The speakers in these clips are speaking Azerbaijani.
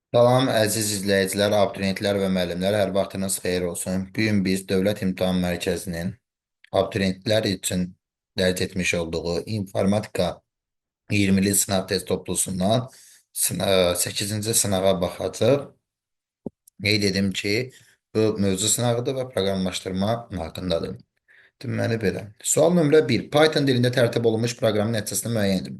Salam əziz izləyicilər, abituriyentlər və müəllimlər, hər vaxtınız xeyir olsun. Bu gün biz Dövlət İmtahan Mərkəzinin abituriyentlər üçün dərc etmiş olduğu informatika 20-li sınav test toplusundan 8-ci sınağa baxacaq. Qeyd edim ki, bu mövzu sınavıdır və proqramlaşdırma haqqındadır. Deməli belə. Sual nömrə 1. Python dilində tərtib olunmuş proqramın nəticəsini müəyyən edin.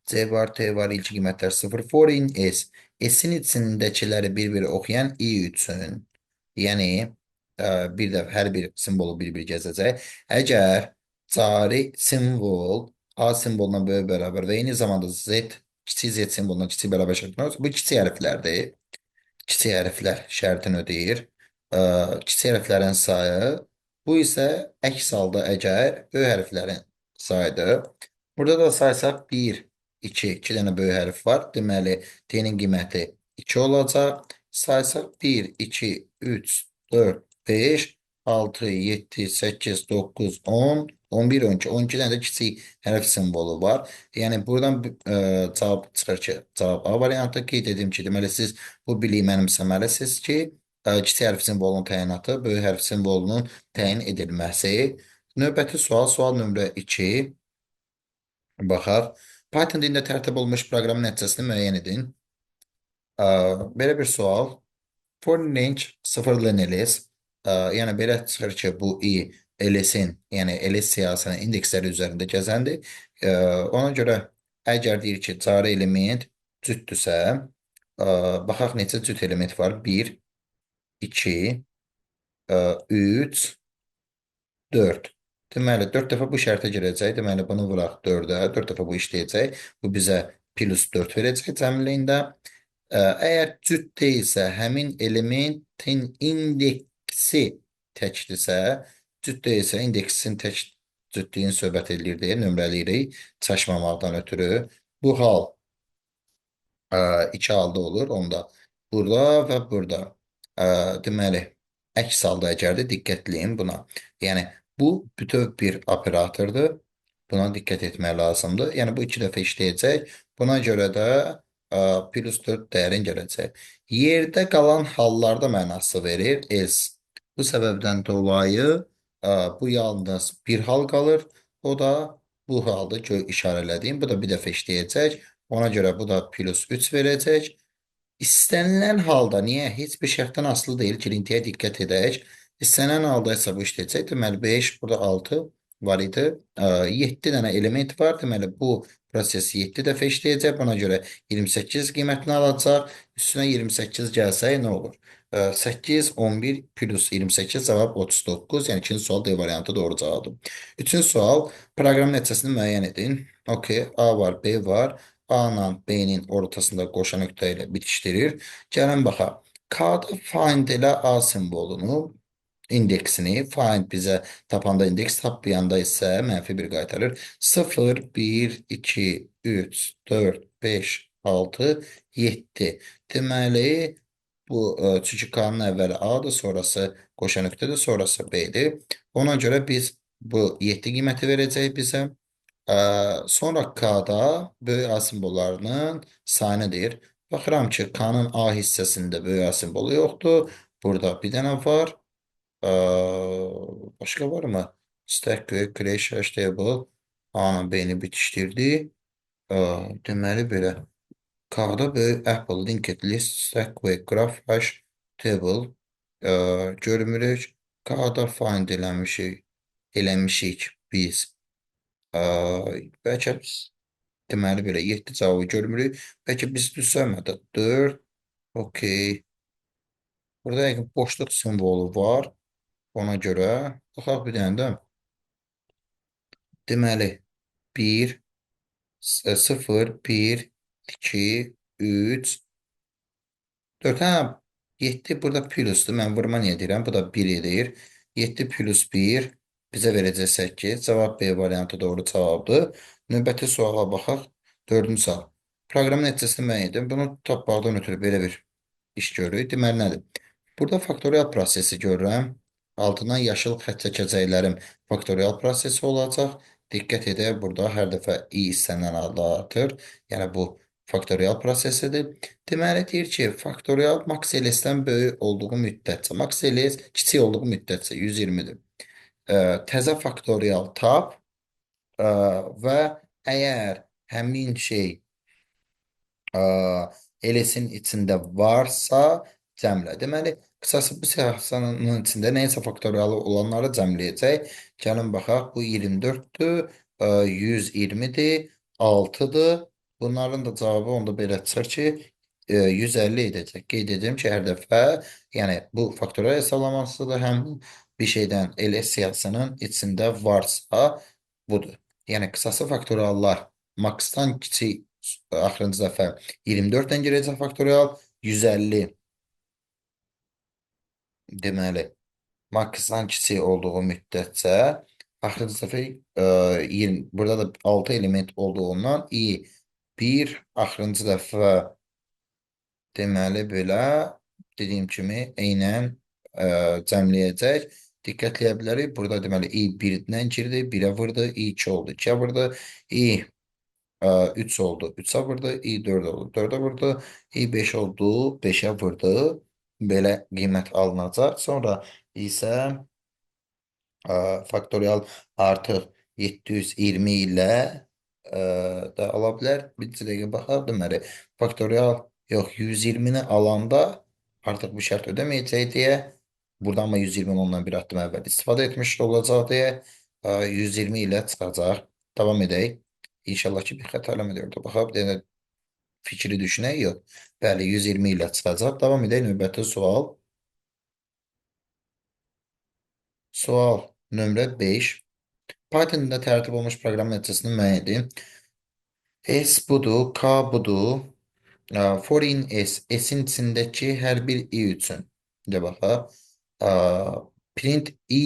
C var, T var, ilk qiymətlər 0, foreign S. S'in içindəkiləri bir-bir oxuyan I üçün. Yəni, bir də hər bir simvolu bir-bir gəzəcək. Əgər cari simvol A simvoluna böyük bərabər və eyni zamanda Z, kiçik Z simvoluna kiçik bərabər şəklində olsa, bu kiçik hərflərdir. Kiçik hərflər şərtini ödəyir. Kiçik hərflərin sayı. Bu isə əks halda əgər böyük hərflərin sayıdır. Burada da saysaq 1, 2 dənə böyük hərf var. Deməli, T-nin qiyməti 2 olacaq. Saysaq 1, 2, 3, 4, 5, 6, 7, 8, 9, 10, 11, 12. 12 dənə də kiçik hərf simvolu var. Yəni, buradan cavab çıxır ki, cavab A variantı qeyd edim ki, deməli, siz bu biliyi mənimsəməlisiniz ki, kiçik hərf simvolunun təyinatı, böyük hərf simvolunun təyin edilməsi. Növbəti sual, sual nömrə 2. Baxaq. Python dilində tərtib olunmuş proqramın nəticəsini müəyyən edin. Belə bir sual. For range sıfırla ls. Yəni belə çıxır ki, bu i ls-in, yəni ls siyahısının indeksləri üzərində gəzəndir. Ona görə əgər deyir ki, cari element cütdürsə, baxaq neçə cüt element var? 1, 2, 3, 4. Deməli, 4 dəfə bu şərtə girəcək. Deməli, bunu vuraq 4-ə. 4 dəfə bu işləyəcək. Bu bizə plus 4 verəcək cəmliyində. Əgər cüt deyilsə, həmin elementin indeksi təkdirsə, cüt deyilsə, indeksin tək cütlüyünü söhbət edir deyə nömrəliyirik çaşmamaqdan ötürü. Bu hal iki halda olur. Onda burada və burada. Deməli, əks halda əgərdir, diqqətliyin buna. Yəni, bu bütöv bir operatordur. Buna diqqət etmək lazımdır. Yəni, bu iki dəfə işləyəcək. Buna görə də plus 4 dəyərin gələcək. Yerdə qalan hallarda mənası verir else. Bu səbəbdən dolayı bu yalnız bir hal qalır. O da bu halda işarələdiyim. Bu da bir dəfə işləyəcək. Ona görə bu da plus 3 verəcək. İstənilən halda, niyə? Heç bir şərtdən asılı deyil, girintiyə diqqət edək. İstənilən halda isə bu işləyəcək. Deməli, 5, burada 6 var idi. 7 dənə element var. Deməli, bu proses 7 dəfə işləyəcək. Buna görə 28 qiymətini alacaq. Üstünə 28 gəlsək, nə olur? 8, 11 plus 28 cavab 39. Yəni, ikinci sual D variantı doğru cavabdır. Üçüncü sual, proqram nəticəsini müəyyən edin. OK, A var, B var. A-la B-nin ortasında qoşa nöqtə ilə bitişdirir. Gəlin baxaq. K-da find elə A simvolunu, indeksini, find bizə tapanda indeks, tapmayanda isə mənfi 1 qaytarır. 0, 1, 2, 3, 4, 5, 6, 7. Deməli, bu çünki K-nın əvvəli A-dır, sonrası qoşa nöqtədir, sonrası B-dir. Ona görə biz bu 7 qiyməti verəcək bizə. Sonra K'da böyük A simvollarının sayını deyir. Baxıram ki, K'nın A hissəsində böyük A simvolu yoxdur. Burada bir dənə var. Başqa var mı? Stack, crash, hashtable. A-nın B-ni bitişdirdi. Deməli belə. K'da böyük Apple, linked list, stack, graph, hash, table görmürük. K'da find eləmişik biz. Bəlkə deməli belə 7 cavabı görmürük. Bəlkə biz düzəlmədik. 4. Okey. Burada yəqin boşluq simvolu var. Ona görə baxaq bir dənə də. Deməli 1, 0, 1, 2, 3, 4. Hə, 7 burada plusdur. Mən vurma niyə deyirəm? Bu da 1 edir. 7 plus 1 bizə verəcək 8. Cavab B variantı doğru cavabdır. Növbəti suala baxaq. Dördüncü sual. Proqramın nəticəsini müəyyən edin. Bunu tapmaqdan ötürü belə bir iş görürük. Deməli nədir? Burada faktorial prosesi görürəm. Altından yaşıl xətt çəkəcəklərim faktorial prosesi olacaq. Diqqət edək, burada hər dəfə i hissəndən adı artır. Yəni bu faktorial prosesidir. Deməli deyir ki, faktorial max ls-dən böyük olduğu müddətcə, max ls kiçik olduğu müddətcə 120-dir. Təzə faktorial tap və əgər həmin şey Elisin içində varsa cəmlə. Deməli, qısası bu siyahısının içində nəyəsə faktorialı olanları cəmləyəcək. Gəlin baxaq, bu 24-dür, 120-dir, 6-dır. Bunların da cavabı onda belə çıxır ki, 150 edəcək. Qeyd edim ki, hər dəfə, yəni bu faktorial hesablamasıdır, həm bir şeydən LS siyahısının içində varsa budur. Yəni qısası faktoriallar max-dan kiçik axırıncı dəfə 24-dən girəcək faktorial 150 deməli max-dan kiçik olduğu müddətcə axırıncı dəfə 20 burada da 6 element olduğundan bir axırıncı dəfə deməli belə dediyim kimi eynən cəmləyəcək. Diqqətləyə bilərik. Burada deməli i 1-dən girdi, 1-ə vurdu, i 2 oldu, 2-ə vurdu, i 3 oldu. 3'e vurdu. I 4 oldu. 4'e vurdu. I 5 oldu. 5'e vurdu. Belə qiymət alınacaq. Sonra isə faktorial artıq 720 ilə da ala bilər. Bir dəqiqə baxaq deməli. Faktorial yox 120-ni alanda artıq bu şərt ödəməyəcək deyə buradan amma 120 ondan bir addım əvvəl istifadə etmiş olacaq deyə 120 ilə çıxacaq. Davam edək. İnşallah ki bir xəta eləmədir. Baxaq bir dənə fikri düşünək yox. Bəli 120 ilə çıxacaq. Davam edək növbəti sual. Sual nömrə 5. Python'da tərtib olmuş proqram nəticəsini müəyyən edin. S budur, K budur. For in S, S'in içindəki hər bir i üçün. De baxaq. Print i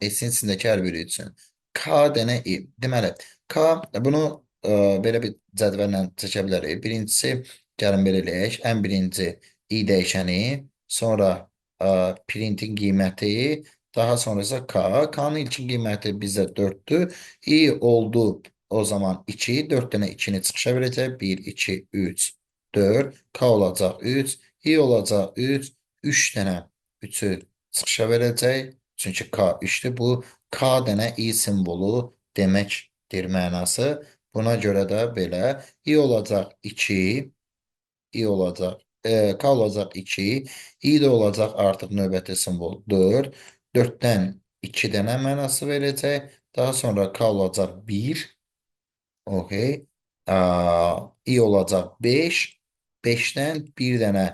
S'in içindəki hər biri üçün. K dənə i. Deməli, K bunu belə bir cədvəllə çəkə bilərik. Birincisi, gəlin belə eləyək. Ən birinci i dəyişəni, sonra printin qiyməti, daha sonra isə K. K'nın ilkin qiyməti bizdə 4'dür. I oldu o zaman 2, 4 dənə 2'ni çıxışa verəcək. 1, 2, 3, 4. K olacaq 3, i olacaq 3, 3 dənə 3'ü çıxışa verəcək. Çünki K 3'dür. Bu K dənə i simvolu deməkdir mənası. Buna görə də belə i olacaq 2, i olacaq K olacaq 2, i də olacaq artıq növbəti simvol 4. 4'dən 2 dənə mənası verəcək. Daha sonra K olacaq 1. Okey. I olacaq 5. 5'dən bir dənə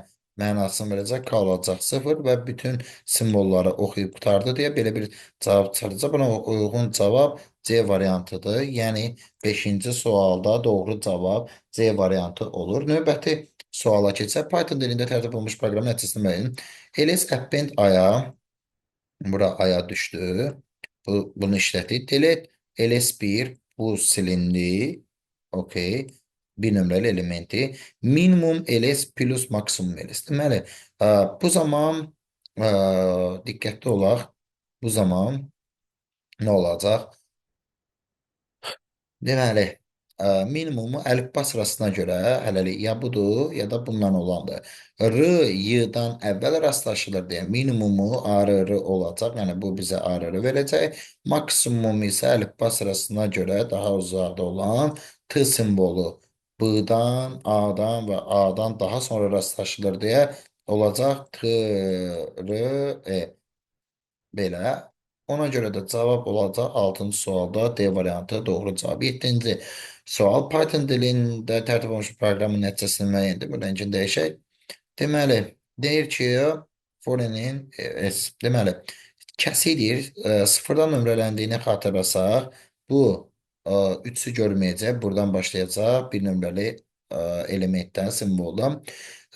mənasını verəcək. K olacaq 0 və bütün simvolları oxuyub qutardı deyə belə bir cavab çıxaracaq. Buna uyğun cavab C variantıdır. Yəni 5-ci sualda doğru cavab C variantı olur. Növbəti suala keçək. Python dilində tərtib olunmuş proqram nəticəsini müəyyən. ls append aya bura aya düşdü. Bunu işlətdik. Delete ls1 bu silindi. Okey. Bir nömrəli elementi. Minimum ls plus maksimum ls. Deməli, bu zaman diqqətli olaq. Bu zaman nə olacaq? Deməli, minimumu əlifba sırasına görə hələlik ya budur, ya da bundan olandır. R, Y-dan əvvəl rastlaşılır deyə minimumu ARR olacaq. Yəni, bu bizə ARR verəcək. Maksimum isə əlifba sırasına görə daha uzaqda olan T simvolu B-dan, A-dan və A-dan daha sonra rastlaşılır deyə olacaq T, R, E. Belə. Ona görə də cavab olacaq 6-cı sualda D variantı doğru cavab. 7-ci sual Python dilində tərtib olunmuş proqramın nəticəsini müəyyəndir. Buradan ki dəyişək. Deməli, deyir ki, foreign-in deməli, kəsidir. Sıfırdan nömrələndiyini xatırlasaq, bu 3'ü görməyəcək. Buradan başlayacaq bir nömrəli elementdən, simvoldan.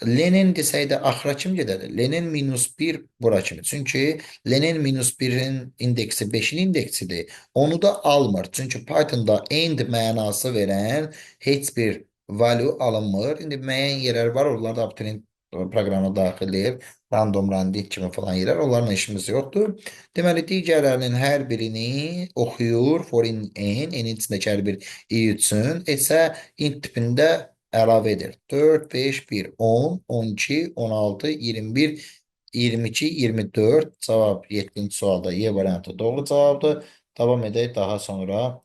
Lenin desəydə axıra kim gedədir? Lenin -1 bura kimi. Çünki Lenin -1'in indeksi 5'in indeksidir. Onu da almır. Çünki Python'da end mənası verən heç bir value alınmır. İndi müəyyən yerlər var. Oralarda abituriyent proqrama daxil edib random randik kimi falan yerlər. Onlarla işimiz yoxdur. Deməli, digərlərinin hər birini oxuyur. For in n, n içindəki hər bir i üçün isə int tipində əlavə edir. 4, 5, 1, 10, 12, 16, 21, 22, 24. Cavab 7-ci sualda Y variantı doğru cavabdır. Davam edək daha sonra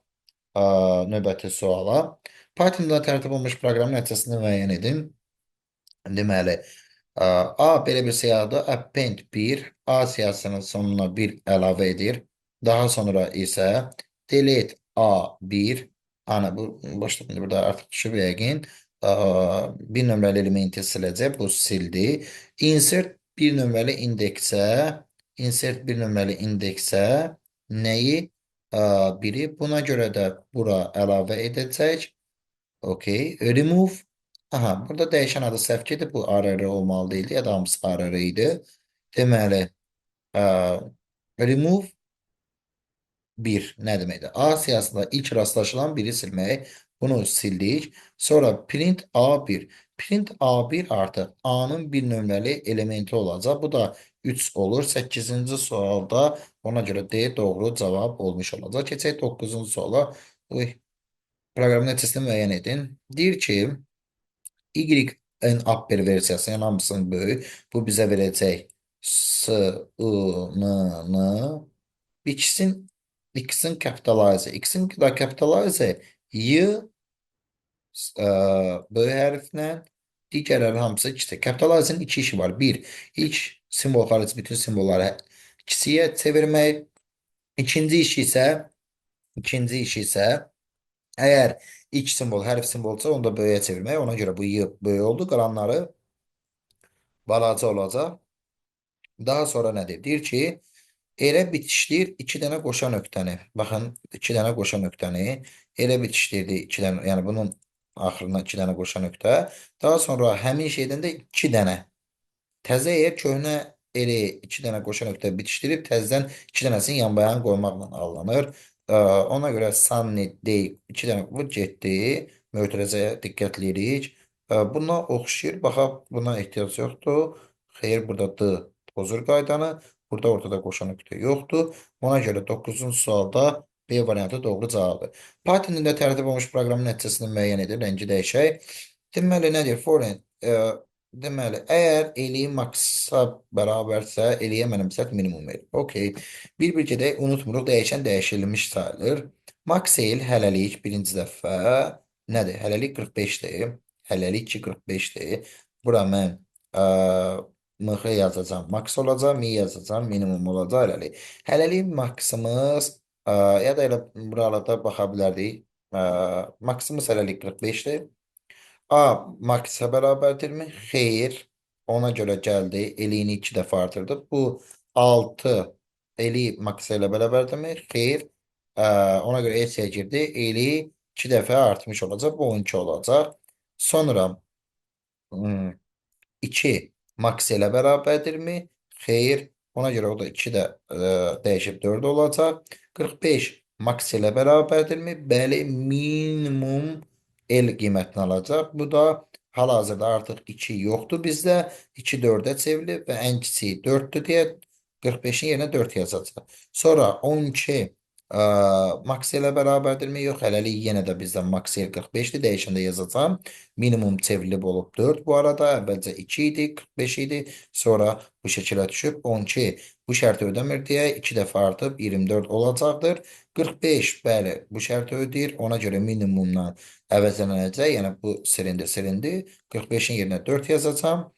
növbəti suala. Pythonda tərtib olunmuş proqramın nəticəsini müəyyən edin. Deməli, A belə bir siyahıda append 1, A siyahısının sonuna 1 əlavə edir. Daha sonra isə delete A1, ana bu boşluq burada artıq düşüb yəqin. Bir nömrəli elementi siləcək, bu sildi. Insert bir nömrəli indeksə, insert bir nömrəli indeksə nəyi? Biri. Buna görə də bura əlavə edəcək. Okey. Remove. Aha, burada dəyişən adı səhv gedib. Bu RR olmalı değildi ya da hamısı RR idi. Deməli, ə, remove 1 nə deməkdir? A siyahısında ilk rastlaşılan biri silmək. Bunu sildik. Sonra print A1. Print A1 artıq A'nın bir nömrəli elementi olacaq. Bu da 3 olur. 8-ci sualda ona görə D doğru cavab olmuş olacaq. Keçək 9-cu suala. Uy, proqramın nəticəsini müəyyən edin. Deyir ki, Y-ın upper versiyası, yəni hamısının böyük. Bu bizə verəcək S, I, N, X'in X'in kapitalize. X'in da kapitalize Y böyük hərflə digərləri hamısı kiçik. Kapitalizenin iki işi var. Bir, ilk simvol xarici bütün simvolları kiçiyə çevirmək. İkinci işi isə əgər ilk simvol hərf simvolsa onu da böyüyə çevirmək. Ona görə bu Y böyük oldu. Qalanları balaca olacaq. Daha sonra nədir? Deyir ki, elə bitişdir iki dənə qoşa nöqtəni. Baxın, iki dənə qoşa nöqtəni. Elə bitişdirdi iki dənə, yəni bunun axırına iki dənə qoşa nöqtə. Daha sonra həmin şeydən də iki dənə. Təzə yer köhnə eli iki dənə qoşa nöqtə bitişdirib təzədən iki dənəsini yanbayan qoymaqla alınır. Ona görə Sunny deyib iki dənə bu getdi. Mötərizəyə diqqətli edirik. Buna oxşayır. Baxa, buna ehtiyac yoxdur. Xeyr, burada D pozur qaydanı. Burada ortada qoşan nöqtə yoxdur. Ona görə 9-cu sualda B variantı doğru cavabdır. Python dilində tərtib olunmuş proqramın nəticəsini müəyyən edir. Rəngi dəyişək. Deməli, nədir? Foreign. Deməli, əgər eliyi maksa bərabərsə, eliyə mənimsət minimum verir. Okey. Bir gedək, unutmuruq, dəyişən dəyişilmiş sayılır. Max el hələlik birinci dəfə nədir? Hələlik 45-dir. Hələlik 2.45-dir. Bura mən MX yazacağım. Max olacaq, mi yazacağım, minimum olacaq hələlik. Hələlik maksımız ya da elə buralarda baxa bilərdik. Maksımız hələlik 45-dir. A maksə bərabərdirmi? Xeyr. Ona görə gəldi. Eliyini 2 dəfə artırdı. Bu 6 eli maksə ilə bərabərdirmi? Xeyr. Ona görə EC girdi. Eli 2 dəfə artmış olacaq. Bu 12 olacaq. Sonra 2 max ilə bərabərdirmi? Xeyr. Ona görə o da 2 də dəyişib 4 olacaq. 45 max ilə bərabərdirmi? Bəli, minimum L qiymətini alacaq. Bu da hal-hazırda artıq 2 yoxdur bizdə. 2 4-ə çevrilib və ən kiçiyi 4-dür deyə 45-in yerinə 4 yazacaq. Sonra 12 max ilə bərabərdirmi? Yox, hələlik yenə də bizdən max L 45-dir. Dəyişəndə yazacağam. Minimum çevrilib olub 4. Bu arada əvvəlcə 2 idi, 45 idi. Sonra bu şəkilə düşüb 12. Bu şərti ödəmir deyə 2 dəfə artıb 24 olacaqdır. 45, bəli, bu şərti ödəyir. Ona görə minimumdan əvəzlənəcək. Yəni bu silindi. 45-in yerinə 4 yazacağam.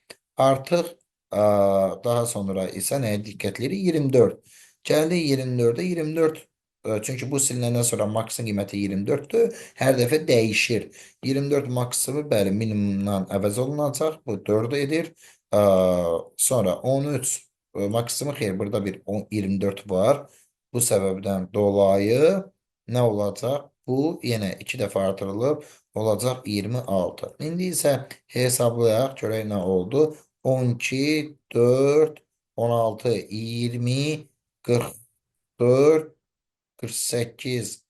Artıq daha sonra isə nəyə diqqət edirik? 24. Gəldi 24-ə 24. Çünki bu silinəndən sonra maksimum qiyməti 24-dür. Hər dəfə dəyişir. 24 maksimum bəli minimumdan əvəz olunacaq. Bu 4 edir. Sonra 13 maksimum xeyr burada bir 24 var. Bu səbəbdən dolayı nə olacaq? Bu yenə 2 dəfə artırılıb olacaq 26. İndi isə hesablayaq. Görək nə oldu? 12, 4, 16, 20, 44, 48,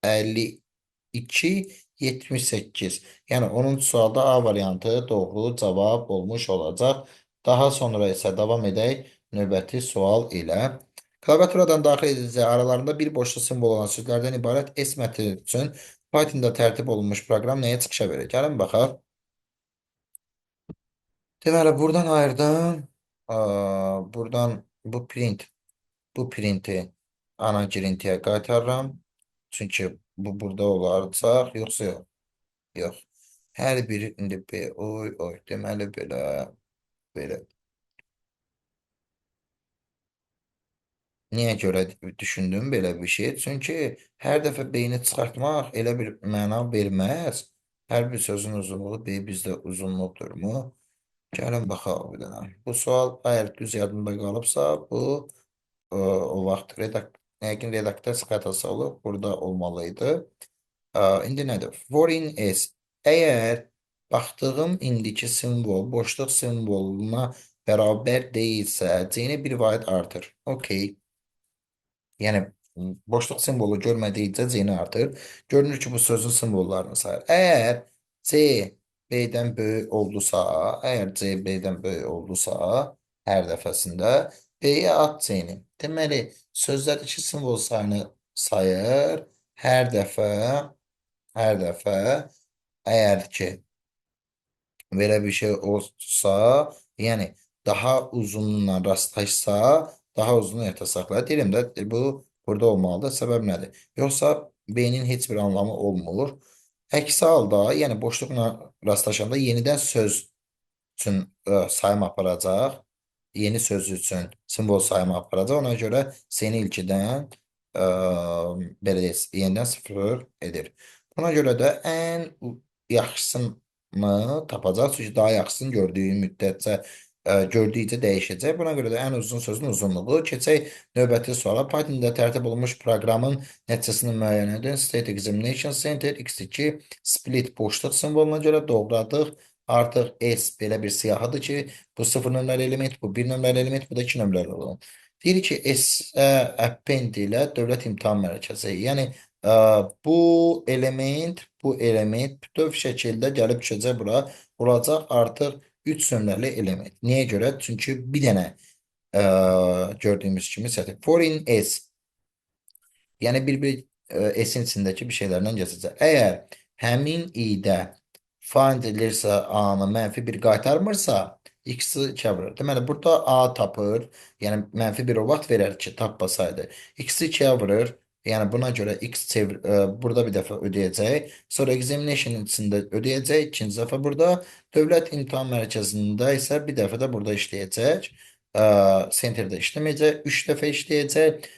52, 78. Yəni 10-cu sualda A variantı doğru cavab olmuş olacaq. Daha sonra isə davam edək növbəti sual ilə. Klaviaturadan daxil edici aralarında bir boşluq simvol olan sözlərdən ibarət S mətni üçün Pythonda tərtib olunmuş proqram nəyə çıxışa verir? Gəlin baxaq. Deməli, buradan ayırdım. Buradan bu printi ana girintiyə qaytarıram. Çünki bu burada olacaq, yoxsa yox? Yox. Hər biri indi oy, deməli belə. Niyə görə düşündüm belə bir şey? Çünki hər dəfə beyni çıxartmaq elə bir məna verməz. Hər bir sözün uzunluğu bizdə uzunluqdurmu? Gəlin baxaq bir dənə. Bu sual əgər düz yadımda qalıbsa, bu o vaxt yəqin redaktasiya xətası olub, burada olmalıydı. İndi nədir? Foreign S. Əgər baxdığım indiki simvol boşluq simvoluna bərabər deyilsə, C-ni bir vahid artır. Okey. Yəni boşluq simvolu görmədikcə C-ni artır. Görünür ki, bu sözün simvollarını sayır. Əgər C B-dən böyük oldusa, əgər C B-dən böyük oldusa, hər dəfəsində B-yə at C-ni. Deməli, sözlərdəki simvol sayını sayır. Hər dəfə, hər dəfə əgər ki, belə bir şey olsa, yəni daha uzunla rastlaşsa, daha uzun yadda saxlayır. Deyirəm də bu burada olmalıdır. Səbəb nədir? Yoxsa B-nin heç bir anlamı olmur. Əksi halda, yəni boşluqla rastlaşanda yenidən söz üçün sayım aparacaq. Yeni söz üçün simvol sayımı aparacaq. Ona görə seni ilkidən ə, belə deyək, yenidən sıfır edir. Buna görə də ən yaxşısını tapacaq. Çünki daha yaxşısını gördüyü müddətcə gördükcə dəyişəcək. Buna görə də ən uzun sözün uzunluğu. Keçək növbəti suala. Python'da tərtib olunmuş proqramın nəticəsini müəyyən edin. State Examination Center X2 split boşluq simvoluna görə doğradıq. Artıq S belə bir siyahıdır ki, bu 0 nömrəli element, bu 1 nömrəli element, bu da 2 nömrəli olan. Deyir ki, S append ilə Dövlət İmtahan Mərkəzi. Yəni bu element bütöv şəkildə gəlib düşəcək bura. Olacaq artıq 3 nömrəli element. Niyə görə? Çünki bir dənə gördüyümüz kimi sətir. Foreign S. Yəni bir S-in içindəki bir şeylərdən keçəcək. Əgər həmin i-də find edilirsə A-nı mənfi 1 qaytarmırsa, X-i 2-yə vurur. Deməli, burada A tapır. Yəni, mənfi 1 o vaxt verər ki, tapmasaydı. X-i 2-yə vurur. Yəni, buna görə burada bir dəfə ödəyəcək. Sonra examination içində ödəyəcək. İkinci dəfə burada. Dövlət İmtahan Mərkəzində isə bir dəfə də burada işləyəcək. Centerdə işləməyəcək. 3 dəfə işləyəcək.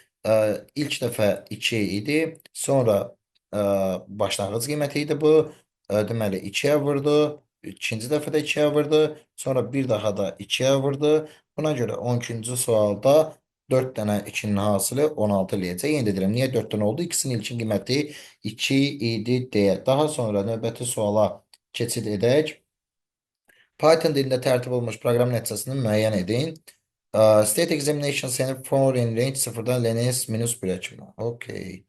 İlk dəfə 2 idi. Sonra başlanğıc qiyməti idi bu. Deməli 2-yə vurdu. İkinci dəfə də 2-yə vurdu. Sonra bir daha da 2-yə vurdu. Buna görə 12-ci sualda 4 dənə 2-nin hasılı 16 eləyəcək. Yenə də deyirəm, niyə 4 dənə oldu? İkisinin ilkin qiyməti 2 idi deyə. Daha sonra növbəti suala keçid edək. Python dilində tərtib olunmuş proqram nəticəsini müəyyən edin. State Examination Center Foreign Range 0-dan LNS -1 kimi. Okey.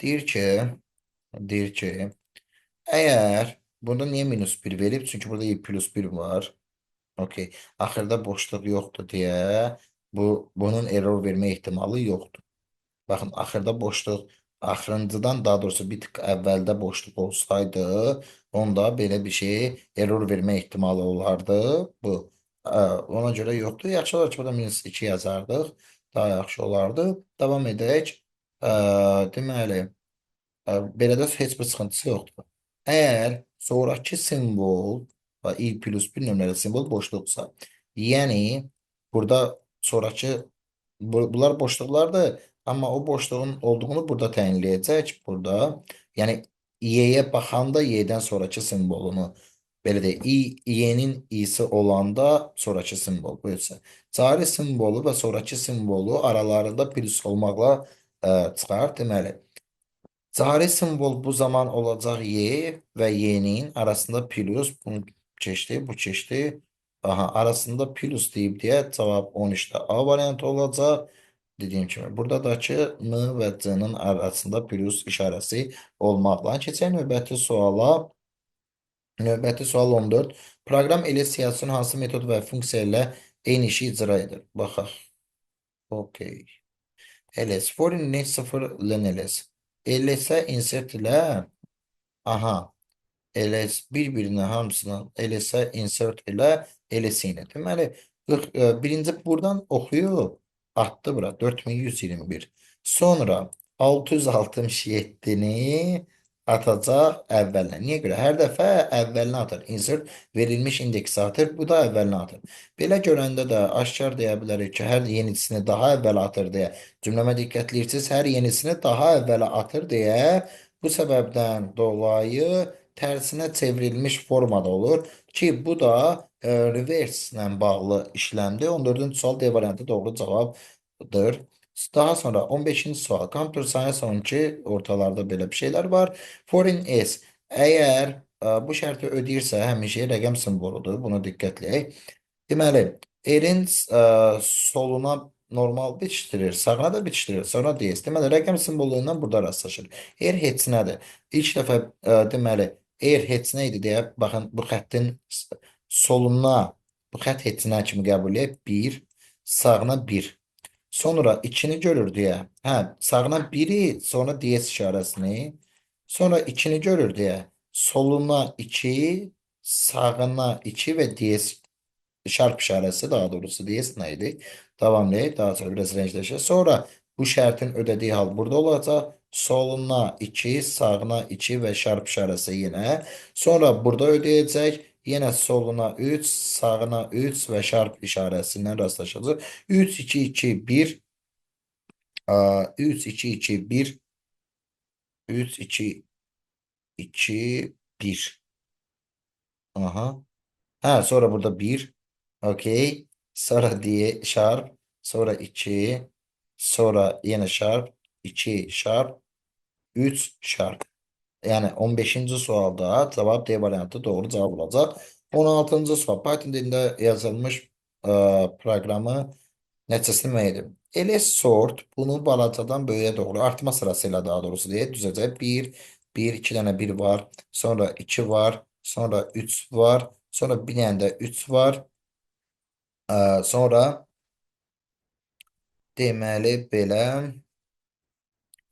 Deyir ki, əgər bunda niyə -1 verib? Çünki burada +1 var. Okey. Axırda boşluq yoxdur deyə bunun error vermə ehtimalı yoxdur. Baxın, axırda boşluq axırıncıdan daha doğrusu bir tık əvvəldə boşluq olsaydı, onda belə bir şey error vermə ehtimalı olardı. Ona görə yoxdur. Yaxşı olar ki, burada -2 yazardıq. Daha yaxşı olardı. Davam edək. Deməli, belə də heç bir sıxıntısı yoxdur. Əgər sonrakı simvol və i+1 nömrəli simvol boşluqsa, yəni burada sonrakı bunlar boşluqlardır, amma o boşluğun olduğunu burada təyinləyəcək burada. Yəni y-yə baxanda y-dən sonrakı simvolunu belə deyək, y-nin i'si olanda sonrakı simvol buyursa. Cari simvolu və sonrakı simvolu aralarında plus olmaqla çıxar. Deməli, cari simvol bu zaman olacaq y və y-nin arasında plus, bunu keçdi, bu keçdi. Aha, arasında plus deyib deyə cavab 13-də A variantı olacaq. Dediyim kimi. Buradakı N və C-nin arasında plus işarəsi olmaqla. Keçək növbəti suala. Növbəti sual 14. Proqram elə siyasının hansı metod və funksiya ilə eyni işi icra edir? Baxaq. Okey. ls. For in net 0 len ls. ls-ə insert ilə. Aha. ls bir-birinə hamısını ls-ə insert elə ls-ini. Deməli, birinci buradan oxuyub atdı bura 4121. Sonra 667-ni atacaq əvvəlinə. Niyə görə? Hər dəfə əvvəlinə atır. Insert verilmiş indeksi atır. Bu da əvvəlinə atır. Belə görəndə də aşkar deyə bilərik ki, hər yenisini daha əvvələ atır deyə. Cümləmə diqqətliyirsiniz. Hər yenisini daha əvvələ atır deyə. Bu səbəbdən dolayı tərsinə çevrilmiş formada olur ki, bu da reverse ilə bağlı işləmdir. 14-cü sual D variantı doğru cavabdır. Daha sonra 15-ci sual. Computer Science 12 ortalarda belə bir şeylər var. Foreign S. Əgər bu şərti ödəyirsə, həmişə rəqəm simvoludur. Buna diqqətli. Deməli, erin soluna normal bitişdirir, sağına da bitişdirir. Sonra DS. Deməli, rəqəm simvolu ilə burada rastlaşır. Er heç nədir? İlk dəfə deməli, er heç nə idi deyə, baxın, bu xəttin soluna, bu xətt heç nə kimi qəbul edib, 1, sağına 1. Sonra 2-ni görür deyə, hə, sağına 1-i, sonra DS işarəsini, sonra 2-ni görür deyə, soluna 2, sağına 2 və DS şart işarəsi daha doğrusu DS neydi? Tamamlayıp daha sonra biraz renkleşir. Sonra bu şartın ödediği hal burada olacak. Soluna 2, sağına 2 ve şarp işarəsi yine. Sonra burada ödəyəcək. Yine soluna 3, sağına 3 ve şarp işarəsindən rastlaşacaq. 3, 2, 2, 1. 3, 2, 2, 1. 3, 2, 2, 1. Aha. Ha, sonra burada 1. Okey. Sonra diye şarp. Sonra 2. Sonra yine şarp. 2 şarp. 3 şarp. Yani 15-ci sualda cevap D variantı doğru cevap olacak. 16-cı sual. Python dilində yazılmış proqramı nəticəsini müəyyən edin. ls sort bunu balacadan böyüyə doğru artma sırasıyla daha doğrusu diye düzəcək. 1, 1, 2 dənə 1 var. Sonra 2 var. Sonra 3 var. Sonra bir dənə də 3 var. Sonra deməli belə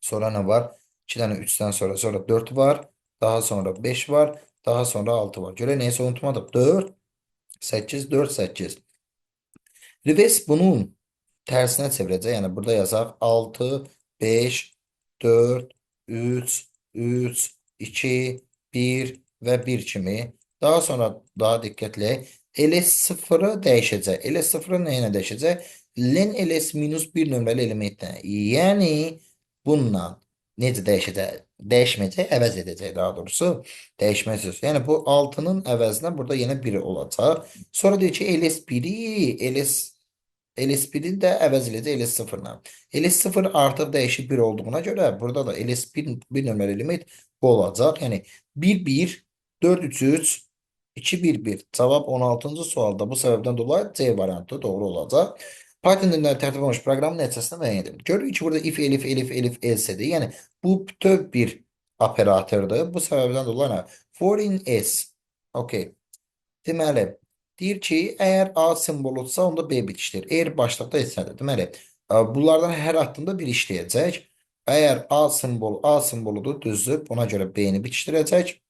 sonra nə var? 2 dənə 3-dən sonra 4 var. Daha sonra 5 var. Daha sonra 6 var. Görə neysə unutmadım. 4, 8, 4, 8. Reverse bunun tersinə çevirəcək. Yəni burada yazaq 6, 5, 4, 3, 3, 2, 1 və 1 kimi. Daha sonra daha diqqətli. LS0-ı dəyişəcək. LS0-ı nə ilə dəyişəcək? Len LS minus 1 nömrəli elementlə. Yəni bununla necə dəyişəcək? Dəyişməyəcək, əvəz edəcək daha doğrusu. Dəyişmək söz. Yəni bu 6-nın əvəzinə burada yenə 1 olacaq. Sonra deyir ki LS1-i LS1'in də əvəz edəcək LS0-la. LS0 artıq dəyişib 1 olduğuna görə burada da LS1 bir nömrəli element bu olacaq. Yəni 1, 1, 4, 3, 3, 2, 1, 1. Cavab 16-cı sualda bu səbəbdən dolayı C variantı doğru olacaq. Python dilində tərtib olunmuş proqramın nəticəsini müəyyən edin. Görürük ki, burada if, elif, elif, elif, else-dir. Yəni bu bütöv bir operatordur. Bu səbəbdən dolayı for in S. Okay. Deməli, deyir ki, əgər A simvoludsa, onda B bitişdir. Eğer başlıqda etsədir. Deməli, bunlardan hər haqqında bir işləyəcək. Əgər A simboludur, düzdür. Buna görə B-ni bitişdirəcək.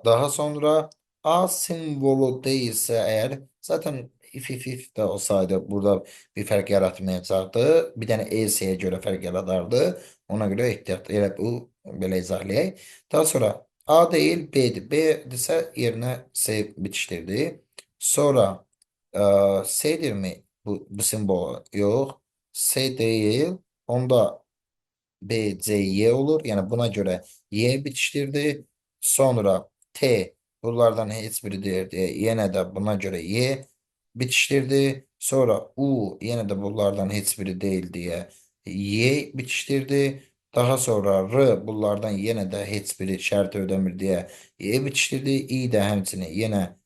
Daha sonra A simvolu değilse eğer zaten if de olsaydı burada bir fərq yaratmayacaqdı. Bir dənə ES'ye görə fərq yaradardı. Ona görə ehtiyat elə bu belə izah. Daha sonra A değil B'dir. B desə yerinə C bitişdirdi. Sonra C'dir mi bu simbol? Yok. C değil. Onda B, C, Y olur. Yani buna göre Y bitiştirdi. Sonra T bunlardan hiçbiri diye yine de buna göre Y bitiştirdi. Sonra U yine de bunlardan hiçbiri değil diye Y bitiştirdi. Daha sonra R bunlardan yine de hiçbiri şərti ödəmir diye Y bitiştirdi. I de həmçinin yine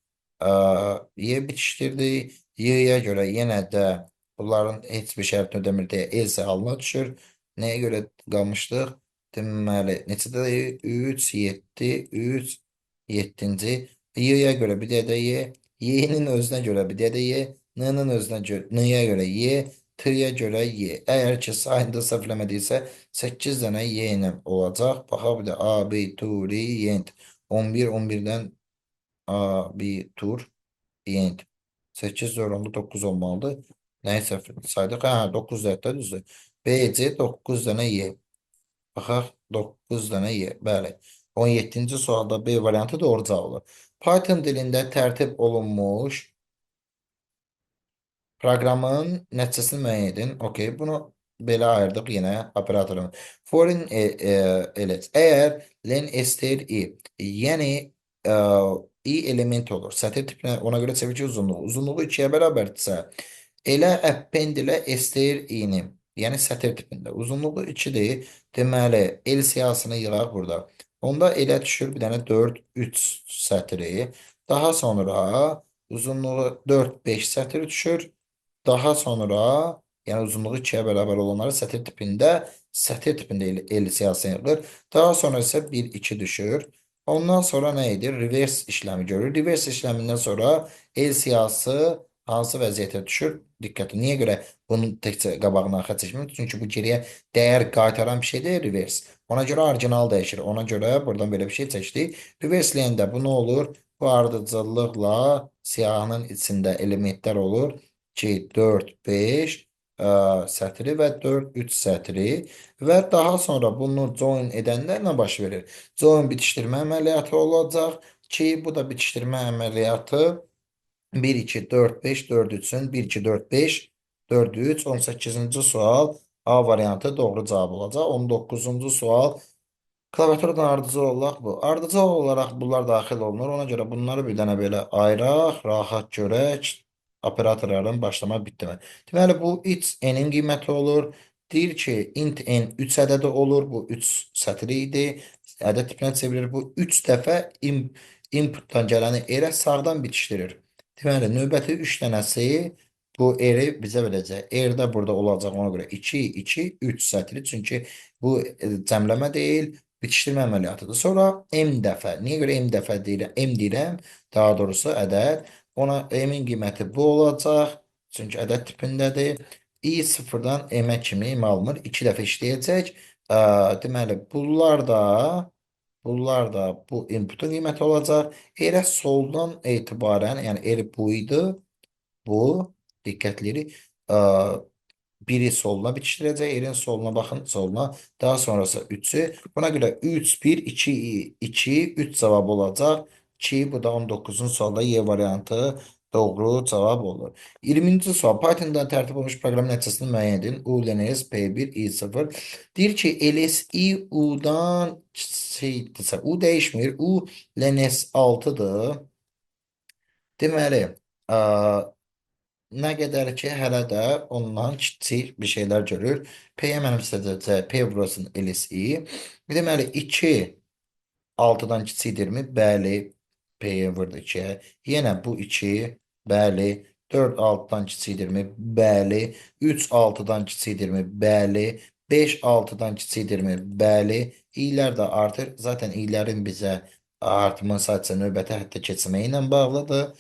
Y bitiştirdi. Y'ye göre yine de Bunların heç bir şərtini ödəmir deyə else halına düşür. Nəyə görə qalmışdıq? Deməli, neçədəyik? 3, 7, 3, 7-ci. Y-yə görə bir dəyə də Y. Y-nin özünə görə bir dəyə də Y. N-nin özünə görə, N-yə görə Y. T-yə görə Y. Əgər ki, sayında səhvləmədiysə 8 dənə Y ilə olacaq. Baxa bir də abituriyent. 11, 11-dən abitur. Yent. 8 zorunlu 9 olmalıdır. Neyse saydık. Ha 9 zaten düzdür. B, C 9 tane Y. Baxaq 9 tane Y. Bəli. 17-ci sualda B variantı doğru cavab olur. Python dilində tərtib olunmuş proqramın nəticəsini müəyyən edin. Okey, bunu belə ayırdıq yenə operatorun. Foreign element. Əgər len ester i, yəni e, i element olur. Sətir tipinə ona görə çevir ki uzunluğu. Uzunluğu 2-yə bərabərdirsə, elə append ilə ester i-ni, yəni sətir tipində. Uzunluğu 2-dir. Deməli, el siyahısını yığaq burada. Onda elə düşür bir dənə 4, 3 sətri. Daha sonra uzunluğu 4, 5 sətr düşür. Daha sonra yəni uzunluğu 2-yə bərabər olanları sətir tipində el siyahısına yazılır. Daha sonra isə 1, 2 düşür. Ondan sonra nə edir? Reverse işləmi görür. Reverse işləmindən sonra el siyahısı hansı vəziyyətə düşür? Diqqətin. Niyə görə bunun təkcə qabağını arxa çəkmir? Çünki bu geriyə dəyər qaytaran bir şey deyil reverse. Ona görə orijinal dəyişir. Ona görə buradan belə bir şey seçdik. Reverse eləyəndə bu nə olur? Bu ardıcıllıqla siyahının içində elementlər olur. 2, 4, 5 sətri və 4, 3 sətri və daha sonra bunu join edəndə nə baş verir? Join bitişdirmə əməliyyatı olacaq ki, bu da bitişdirmə əməliyyatı 1, 2, 4, 5, 4, 3-ün 1, 2, 4, 5, 4, 3, 18-ci sual A variantı doğru cavab olacaq. 19-cu sual klaviaturadan ardıcıl olaraq bu. Ardıcıl olaraq bunlar daxil olunur. Ona görə bunları bir dənə belə ayıraq, rahat görək. Operatorların başlama bitmə. Deməli bu its n-in qiyməti olur. Deyir ki, int n 3 ədədi olur. Bu 3 sətri idi. Ədəd tipinə çevirir. Bu 3 dəfə inputdan gələni erə sağdan bitişdirir. Deməli növbəti 3 dənəsi bu eri bizə verəcək. Er də burada olacaq ona görə 2, 2, 3 sətri. Çünki bu cəmləmə deyil. Bitişdirmə əməliyyatıdır. Sonra m dəfə. Niyə görə m dəfə deyirəm? M deyirəm. Daha doğrusu ədəd. Ona m-in qiyməti bu olacaq. Çünki ədəd tipindədir. I sıfırdan m-ə kimi m alınır. 2 dəfə işləyəcək. Deməli, bunlar da bu inputun qiyməti olacaq. Elə soldan etibarən, yəni el bu idi. Bu diqqətləri biri soluna bitişdirəcək. Elin soluna baxın, soluna. Daha sonrası 3'ü. Buna görə 3, 1, 2, 2, 3 cavab olacaq. Ki bu da 19-un solda Y variantı doğru cavab olur. 20-ci sual. Python'dan tərtib olmuş proqram nəticəsini müəyyən edin. U, LNS, P1, I0. Deyir ki, LSI U-dan kiçikdirsə, U dəyişmir. U, LNS 6-dır. Deməli, nə qədər ki, hələ də ondan kiçik bir şeylər görür. P-yə mənim istədəcək P vurulsun LSI. Deməli, 2 6-dan kiçikdirmi? Bəli. P-yə vurdu 2-yə. Yenə bu 2. Bəli. 4 6-dan kiçikdirmi? Bəli. 3 6-dan kiçikdirmi? Bəli. 5 6-dan kiçikdirmi? Bəli. İlər də artır. Zaten ilərin bizə artımın sadəcə növbəti həddə keçməyi ilə bağlıdır.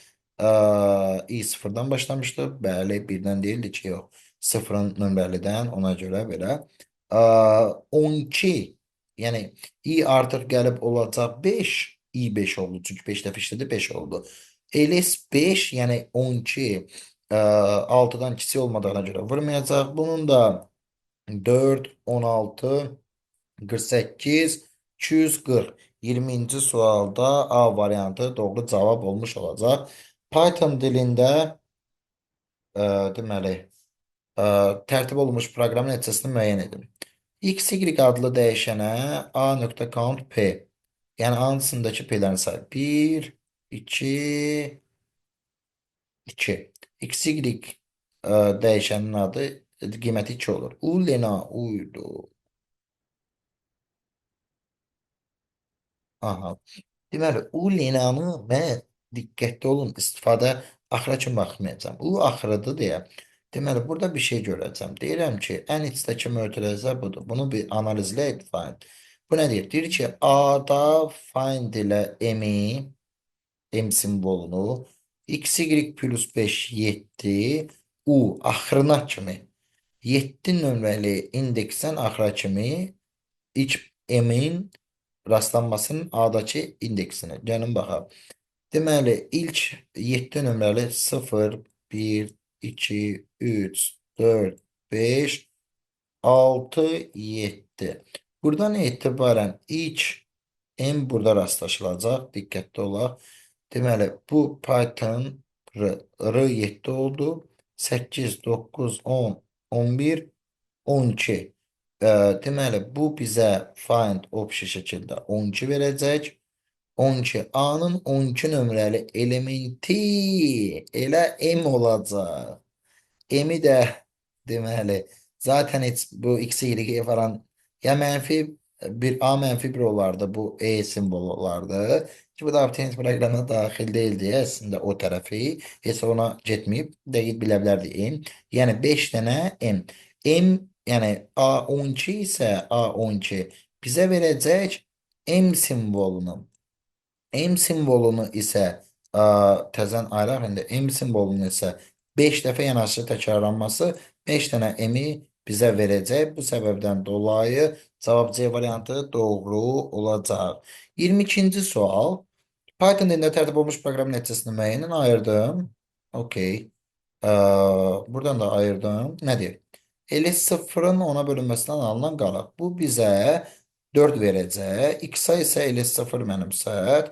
I sıfırdan başlamışdı. Bəli, birdən deyildi ki, yox. Sıfırın nömrəlidən ona görə belə. 12, yəni i artıq gəlib olacaq 5. i 5 oldu. Çünki 5 dəfə işlədi 5 oldu. ls 5, yəni 12 6-dan kiçik olmadığına görə vurmayacaq. Bunun da 4, 16, 48, 240. 20-ci sualda A variantı doğru cavab olmuş olacaq. Python dilində deməli tərtib olunmuş proqramın nəticəsini müəyyən edin. X, Y adlı dəyişənə A.count P. Yəni hansındakı P-lərin sayı? 1, 2, 2. X, Y dəyişənin adı qiyməti 2 olur. U, Lena, uydu. Aha. Deməli, u linanı mən diqqətli olun istifadə axıra kimi baxmayacağam. U axırıdır deyə. Deməli, burada bir şey görəcəm. Deyirəm ki, ən içdəki mötərizə budur. Bunu bir analizlə find. Bu nə deyir? Deyir ki, A-da find ilə M-i, M simvolunu, x, y plus 5, 7, U axırına kimi 7 nömrəli indeksdən axıra kimi ilk M-in rastlanmasının A'dakı indeksinə. Gəlin baxaq. Deməli, ilk 7 nömrəli 0, 1, 2, 3, 4, 5, 6, 7. Buradan etibarən ilk M burada rastlaşılacaq. Diqqətli olaq. Deməli, bu Python R7 oldu. 8, 9, 10, 11, 12. Deməli, bu bizə find option şəkildə 12 verəcək. 12 A'nın 12 nömrəli elementi elə M olacaq. M'i də deməli zaten heç bu x, y falan ya mənfi bir A mənfi bir olardı. Bu E simvolu olardı. Ki bu da Optimus proqramına daxil deyildi əslində o tərəfi. Heç ona getməyib. Dəqiq bilə bilərdi M. Yəni 5 dənə M. M yəni A12 isə A12 bizə verəcək M simvolunu. M simvolunu isə təzən ayraq indi M simvolunu isə 5 dəfə yanaşı təkrarlanması 5 dənə M-i bizə verəcək. Bu səbəbdən dolayı cavab C variantı doğru olacaq. 22-ci sual. Python dilində tərtib olmuş proqram nəticəsini müəyyən ayırdım. Okey. Ee, buradan da ayırdım. Nedir? 50 10'a bölünmesinden alınan qalaq. Bu bize 4 verəcək. X-a isə 50 mənimsət.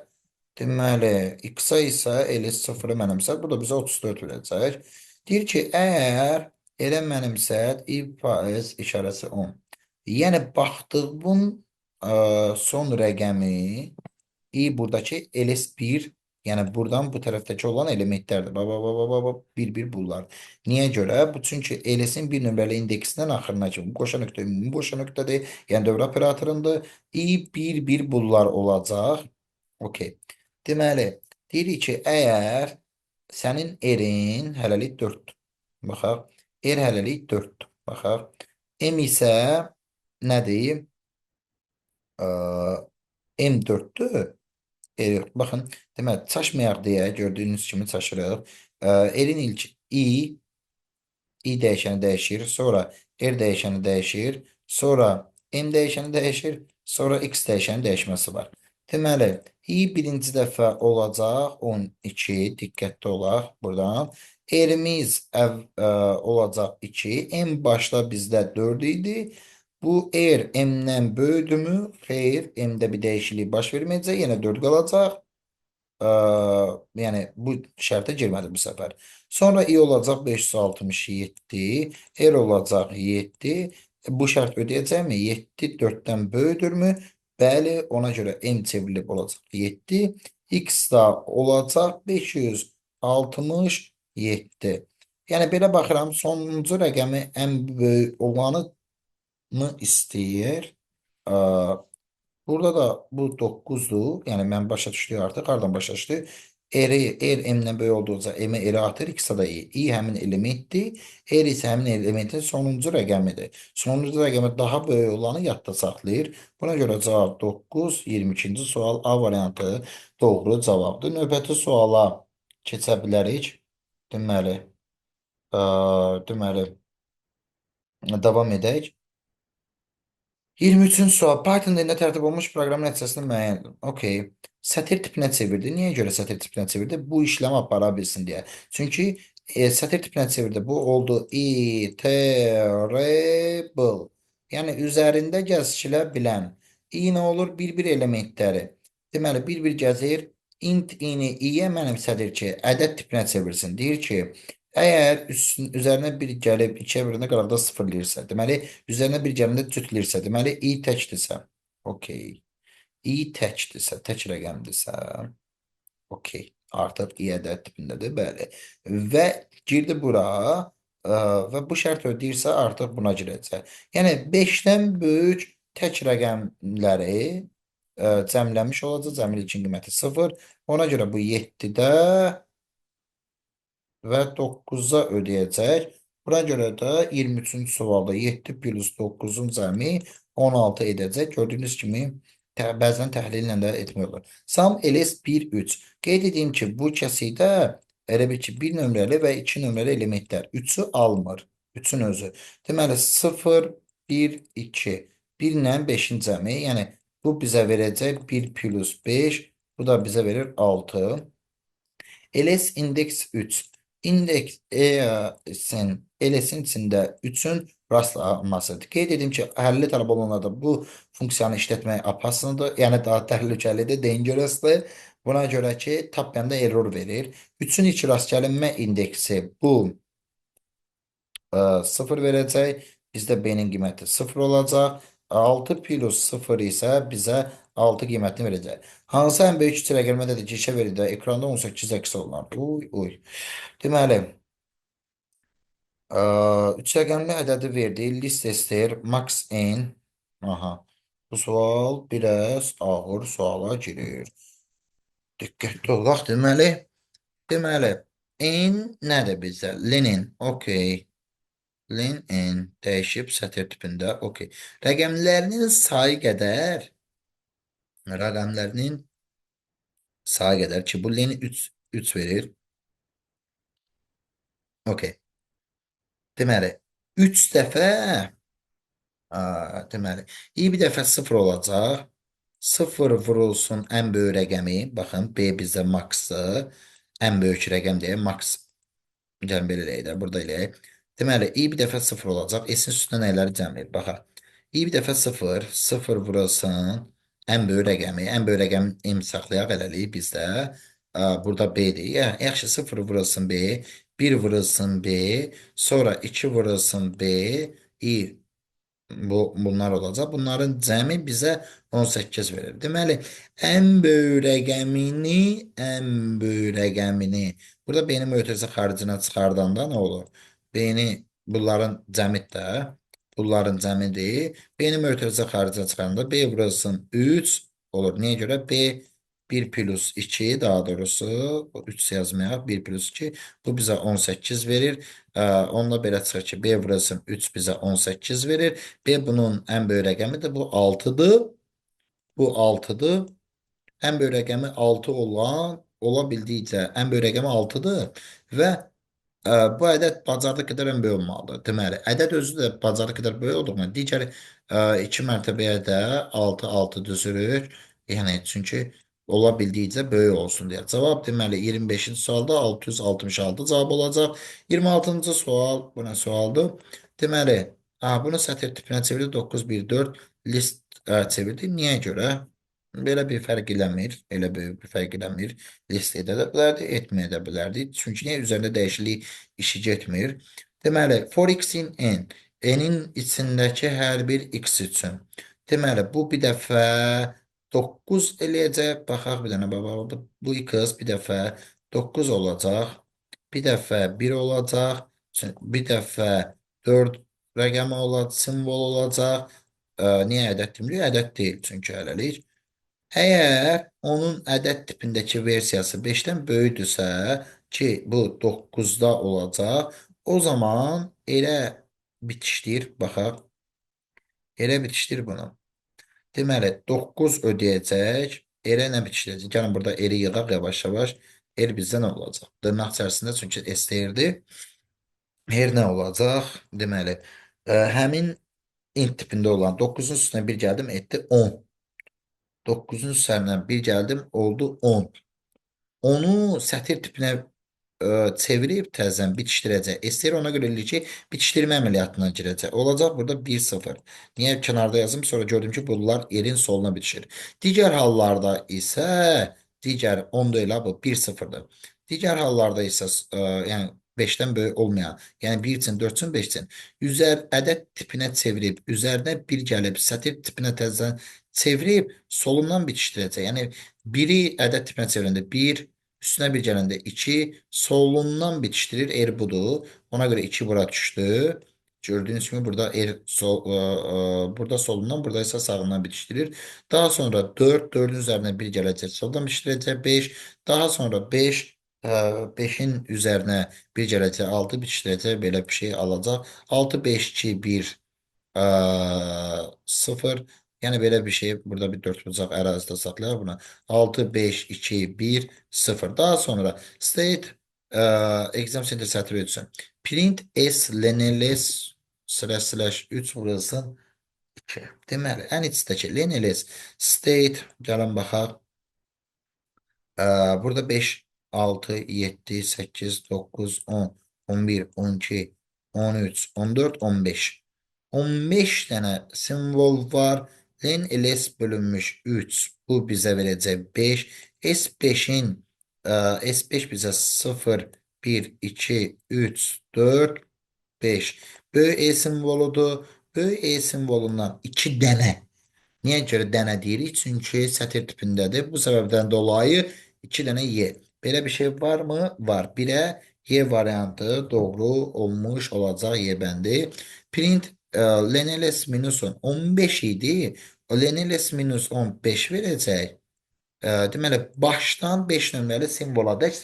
Deməli, X-a isə 50 mənimsət. Bu da bizə 34 verəcək. Deyir ki, əgər elə mənimsət if faiz işarəsi 10. Yəni, baxdığım son rəqəmi buradaki ls1 yani buradan bu taraftaki olan elementlerdir. Baba baba baba bir bir bunlar. Niye göre? Bu çünkü ls'in bir nömrəli indeksinden axırına kimi. Qoşa nöqtə ümumi qoşa nöqtədir. Yəni dövr operatorundur. Bir bir bunlar olacaq. Okey. Deməli, deyirik ki, əgər sənin erin hələlik 4'dür. Baxaq. Er hələlik 4'dür. Baxaq. M isə nədir? M4'dür. Baxın, deməli, çaşmayaq deyə gördüyünüz kimi çaşırıq. Erin ilk i dəyişəni dəyişir, sonra r dəyişəni dəyişir, sonra m dəyişəni dəyişir, sonra x dəyişəni dəyişməsi var. Deməli, birinci dəfə olacaq 12, diqqətli olaq buradan. R'miz olacaq 2, m başda bizdə 4 idi. Bu r m'dən böyüdümü? Xeyr, m'də bir dəyişiklik baş verməyəcək, yenə 4 qalacaq. Yəni bu şərtə girmədi bu səfər. Sonra i olacaq 567, r olacaq 7. Bu şərt ödəyəcəkmi? 7 4-dən böyüdürmü? Bəli, ona görə m çevrilib olacaq 7. X da olacaq 567. Yəni belə baxıram, sonuncu rəqəmi ən böyük olanı mı istəyir? Burada da bu 9'du. Yani ben başa düştü artık. Hardan başa düştü? R m'den böyük olduğunca m'e eri atır. X'a da i həmin elementdir. R isə həmin elementin sonuncu rəqəmidir. Sonuncu rəqəmi daha böyük olanı yadda saxlayır. Buna görə cavab 9. 22-ci sual A variantı doğru cavabdır. Növbəti suala keçə bilərik. Deməli, deməli, davam edək. 23-cü sual. Python dilində tərtib olunmuş proqramın nəticəsini müəyyən edin. Okey. Sətir tipinə çevirdi. Niyə görə sətir tipinə çevirdi? Bu işlemi apara bilsin deyə. Çünki sətir tipinə çevirdi. Bu oldu iterable. Yəni üzərində gəzişilə bilən. I nə olur? Bir-bir elementləri. Deməli, bir-bir gəzir. Int i-ni i-yə mənimsədir ki, ədəd tipinə çevirsin. Deyir ki, əgər üzərinə bir gəlib 2-yə bölündə qalanında sıfırlayırsa, deməli üzərinə bir gələndə cütləyirsə, deməli i təkdirsə, okey. I təkdirsə, tək rəqəmdirsə, okey. Artıq i ədəd tipindədir, bəli. Və girdi bura və bu şərt ödəyirsə artıq buna girəcək. Yəni 5-dən böyük tək rəqəmləri cəmləmiş olacaq. Cəmli için qiyməti 0. Ona görə bu 7-də və 9'a ödəyəcək. Buna görə də 23-cü sualda 7 plus 9-un cəmi 16 edəcək. Gördüyünüz kimi bəzən təhlillə də etmək olur. Sam ls 1, 3. Qeyd edeyim ki, bu kəsikdə elə bil ki, 1 nömrəli və 2 nömrəli elementlər 3-ü almır. 3-ün özü. Deməli, 0, 1, 2. 1 ilə 5-in cəmi. Yəni, bu bizə verəcək 1 plus 5. Bu da bizə verir 6. LS indeks 3. İndeks LS'in içində 3'ün rastlanmasıdır. Qeyd edim ki, həlli tələb olanlarda bu funksiyanı işlətmək apasındır. Yəni daha təhlükəlidir, dangerous'dır. Buna görə ki, tapmayanda error verir. 3'ün içi rast gəlinmə indeksi bu 0 verəcək. Bizdə B-nin qiyməti 0 olacaq. 6 plus 0 isə bizə 6 qiymətini verəcək. Hansı ən böyük kiçik rəqəmə də girişə verir də ekranda 18 əks olunar. Uy, uy. Deməli, 3 rəqəmli ədədi verdi. List ester, max n. Aha. Bu sual biraz ağır suala girir. Diqqətli olaq. Deməli, n nədir bizə? Lenin. Okey. Len n dəyişib sətir tipində. Okey. Rəqəmlərinin sayı qədər rəqəmlərinin sayı qədər ki, bu Len 3 verir. Okey. Deməli, 3 dəfə deməli, iyi bir dəfə 0 olacaq. 0 vurulsun ən böyük rəqəmi. Baxın, B bizdə max-dır. Ən böyük rəqəm deyə max. Gəlin belə eləyək də, burada eləyək. Deməli, i bir dəfə 0 olacaq. S-in üstünə nələri cəm edir? Baxaq. i bir dəfə 0, 0 vurulsun ən böyük rəqəmi. Ən böyük rəqəmi m saxlayaq eləlik bizdə. Burada B-dir. Yaxşı, 0 vurulsun B, 1 vurulsun B, sonra 2 vurulsun B, i bunlar olacaq. Bunların cəmi bizə 18 verir. Deməli, ən böyük rəqəmini burada B-ni mötərizə xaricine çıxardanda nə olur? B-ni bunların cəmidir də. Bunların cəmidir. B-ni mötərizə xaricinə çıxaranda B vurulsun 3 olur. Niyə görə? B 1 plus 2 daha doğrusu 3 yazmayaq. 1 plus 2 bu bizə 18 verir. Onunla belə çıxır ki, B vurulsun 3 bizə 18 verir. B bunun ən böyük rəqəmidir. Bu 6'dır. Bu 6'dır. Ən böyük rəqəmi 6 ola bildikcə ən böyük rəqəmi 6'dır və bu ədəd bacardığı qədər ən böyük olmalıdır. Deməli, ədəd özü də bacardığı qədər böyük olduğundan digər 2 mərtəbəyə də 6 6 düzürük. Yəni çünki ola bildikcə böyük olsun deyə. Cavab deməli 25-ci sualda 666 cavab olacaq. 26-cı sual, bu nə sualdır? Deməli, bunu sətir tipinə çevirdi 914 list çevirdi. Niyə görə? Belə bir fərq eləmir. Elə böyük bir fərq eləmir. List edə də bilərdi, etməyə də bilərdi. Çünki niyə üzərində dəyişiklik işi getmir? Deməli, for x in n. N-in içindəki hər bir x üçün. Deməli, bu bir dəfə 9 eləyəcək. Baxaq bir dənə, baba. Bu x bir dəfə 9 olacaq. Bir dəfə 1 olacaq. Bir dəfə 4 rəqəmi olacaq, simvol olacaq. Niyə ədəd demirik? Ədəd deyil çünki hələlik. Əgər onun ədəd tipindəki versiyası 5-dən böyükdürsə ki, bu 9'da olacaq, o zaman elə bitişdir, baxaq, elə bitişdir bunu. Deməli, 9 ödəyəcək, elə nə bitişdirəcək? Gəlin burada eri yığaq yavaş-yavaş, er bizdə nə olacaq? Dırnaq içərisində çünki S-deyirdi. Her nə olacaq? Deməli, həmin int tipində olan 9'un üstünə bir gəldim, etdi 10. 9'un üzərindən bir gəldim, oldu 10. Onu sətir tipinə çevirib təzədən bitişdirəcək. STR ona görə eləyir ki, bitişdirmə əməliyyatına girəcək. Olacaq burada 1-0. Niyə kənarda yazım? Sonra gördüm ki, bunlar yerin soluna bitişir. Digər hallarda isə digər 10 deyil bu 1-0'dır. Digər hallarda isə yəni 5'dən böyük olmayan, yəni 1 üçün, 4 üçün, 5 üçün ədəd tipinə çevirib, üzərinə 1 gəlib, sətir tipinə təzədən çevirib solundan bitişdirəcək. Yəni 1'i ədəd tipinə çevirəndə 1, üstünə bir gələndə 2, solundan bitişdirir, er budur. Ona görə 2 bura düşdü. Gördüğünüz kimi burada burada solundan, burada ise sağından bitişdirir. Daha sonra 4, 4'ün üzerine 1 gələcək, soldan bitişdirəcək 5. Daha sonra 5, 5'in üzərinə bir gələcək, 6 bitişdirəcək, belə bir şey alacaq. 6, 5, 2, 1, 0. Yəni belə bir şey, burada bir dördbucaq ərazidə saxlayaq buna. 6, 5, 2, 1, 0. Daha sonra state exam center sətri üçün. Print s leneles slash 3 vurulsun 2. Deməli, ən içdəki leneles state, gəlin baxaq. Burada 5, 6, 7, 8, 9, 10, 11, 12, 13, 14, 15. 15 tane simbol var. Len ls bölünmüş 3. Bu bize verecek 5. S5'in S5 bize 0, 1, 2, 3, 4, 5. Böyük E simboludur. Böyük E simvolundan 2 dənə. Niyə görə dənə deyirik? Çünki sətir tipindədir. Bu səbəbdən dolayı 2 dənə Y. Belə bir şey varmı? Var. 1'ə Y variantı doğru olmuş olacaq Y bəndi. Print Leneles minus 10 15 idi. O Leneles minus 15 verəcək. Deməli, başdan 5 nömrəli simvoladək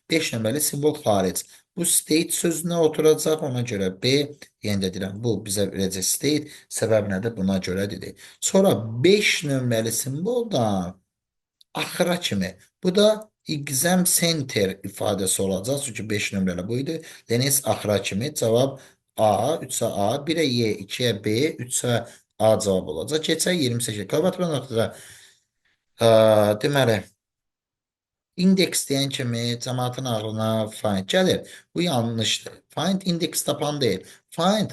5 nömrəli simbol xaric. Bu state sözünə oturacaq, ona görə B, yenə də deyirəm, bu bizə verəcək state, səbəb nədir? Buna görə dedik. Sonra 5 nömrəli simvoldan axıra kimi. Bu da exam center ifadəsi olacaq. Çünki 5 nömrəli bu idi. Deniz axıra kimi cavab A, 3'ə A, 1'ə Y, 2'ə B, 3'ə A cavab olacaq. Keçək 28. Kalkulator nöqtədə deməli, indeks deyən kimi cəmaatın ağlına find gəlir. Bu yanlışdır. Find indeks tapan deyil. Find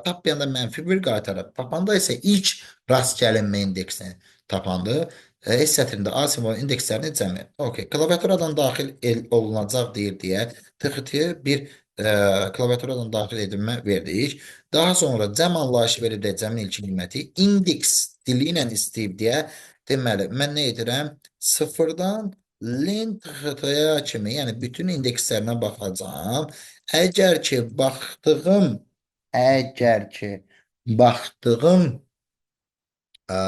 tapmayanda mənfi bir qaytarır. Tapanda isə ilk rast gəlinmə indeksini tapandı. S sətrində A simvolu indekslərini cəmi. Okay. Klaviaturadan daxil olunacaq deyir deyə tıxıtı bir klaviaturadan daxil edilmə verdik. Daha sonra cəm anlayışı verildi cəmin ilk qiyməti. İndeks dili ilə istəyib deyə deməli, mən nə edirəm? Sıfırdan lent xətaya kimi, yəni bütün indekslərinə baxacağam. Əgər ki, baxdığım ə,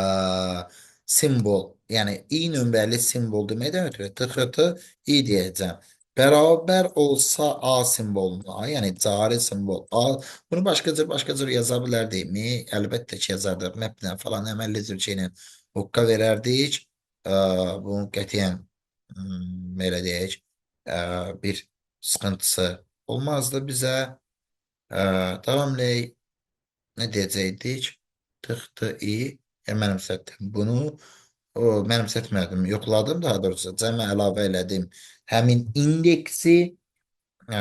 simbol, yəni i nömrəli simbol deməkdən ötürü tıxıtı i deyəcəm. Bərabər olsa A simvoluna, yəni cari simbol A. Bunu başqa cür yaza bilərdikmi? Əlbəttə ki, yazardık. Məplə falan əməlli cür şeylə hukka verərdik. Bunu qətiyyən belə deyək, bir sıxıntısı olmazdı bizə. Davamlı nə deyəcəkdik? Tıxtı i, mənimsətdim bunu. Mənimsətmədim, yoxladım daha doğrusu. Cəmə əlavə elədim həmin indeksi. Ə,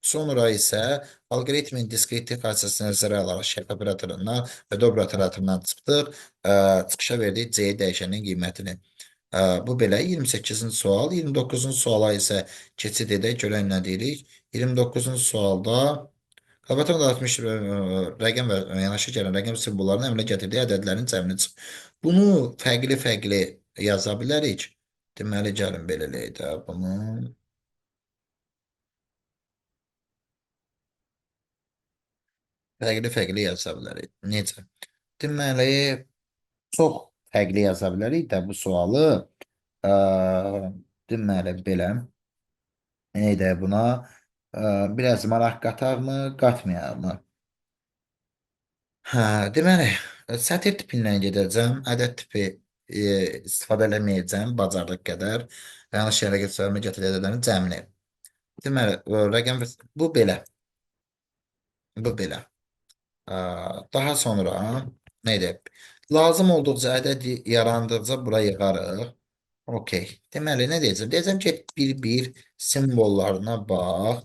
Sonra isə algoritmin diskritikasiyasını nəzərə alaraq şərt operatorundan və dobra operatorundan çıxdıq. Çıxışa verdik C dəyişənin qiymətini. Bu belə 28-ci sual. 29-cu suala isə keçid edək. Görək nə deyirik. 29-cu sualda Kalkulatorun dağıtmış rəqəm və yanaşı gələn rəqəm simvollarının əmələ gətirdiyi ədədlərin cəmini çıx. Bunu fərqli-fərqli yaza bilərik. Deməli, gəlin belə eləyək də bunu. Fərqli-fərqli yaza bilərik. Necə? Deməli, çox fərqli yaza bilərik də bu sualı. Ə, deməli, belə. Nə edək buna? Biraz maraq qatarmı, qatmayaq mı? Hə, deməli, sətir tipindən gedəcəm. Ədəd tipi istifadə eləməyəcəm bacardıq qədər. Yanlış yerə götürmə gətirəcəklərin cəmini. Deməli, rəqəm bu belə. Bu belə. Ə, Daha sonra nə edək? Lazım olduqca ədəd yarandıqca bura yığarıq. Okey. Deməli, nə deyəcəm? Deyəcəm ki, bir-bir simvollarına bax.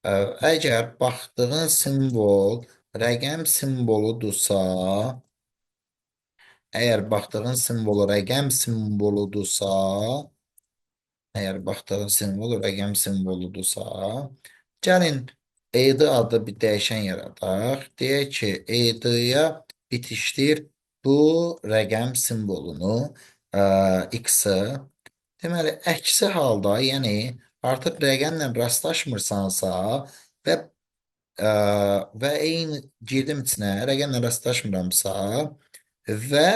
Əgər baxdığın simvol rəqəm simvoludursa, əgər baxdığın simvol rəqəm simvoludursa, əgər baxdığın simvol rəqəm simvoludursa, gəlin ED adlı bir dəyişən yaradaq. Deyək ki, ED-yə bitişdir bu rəqəm simvolunu X-ı. Deməli, əksi halda, yəni artıq rəqəmlə rastlaşmırsansa və və eyni girdim içinə rəqəmlə rastlaşmıramsa və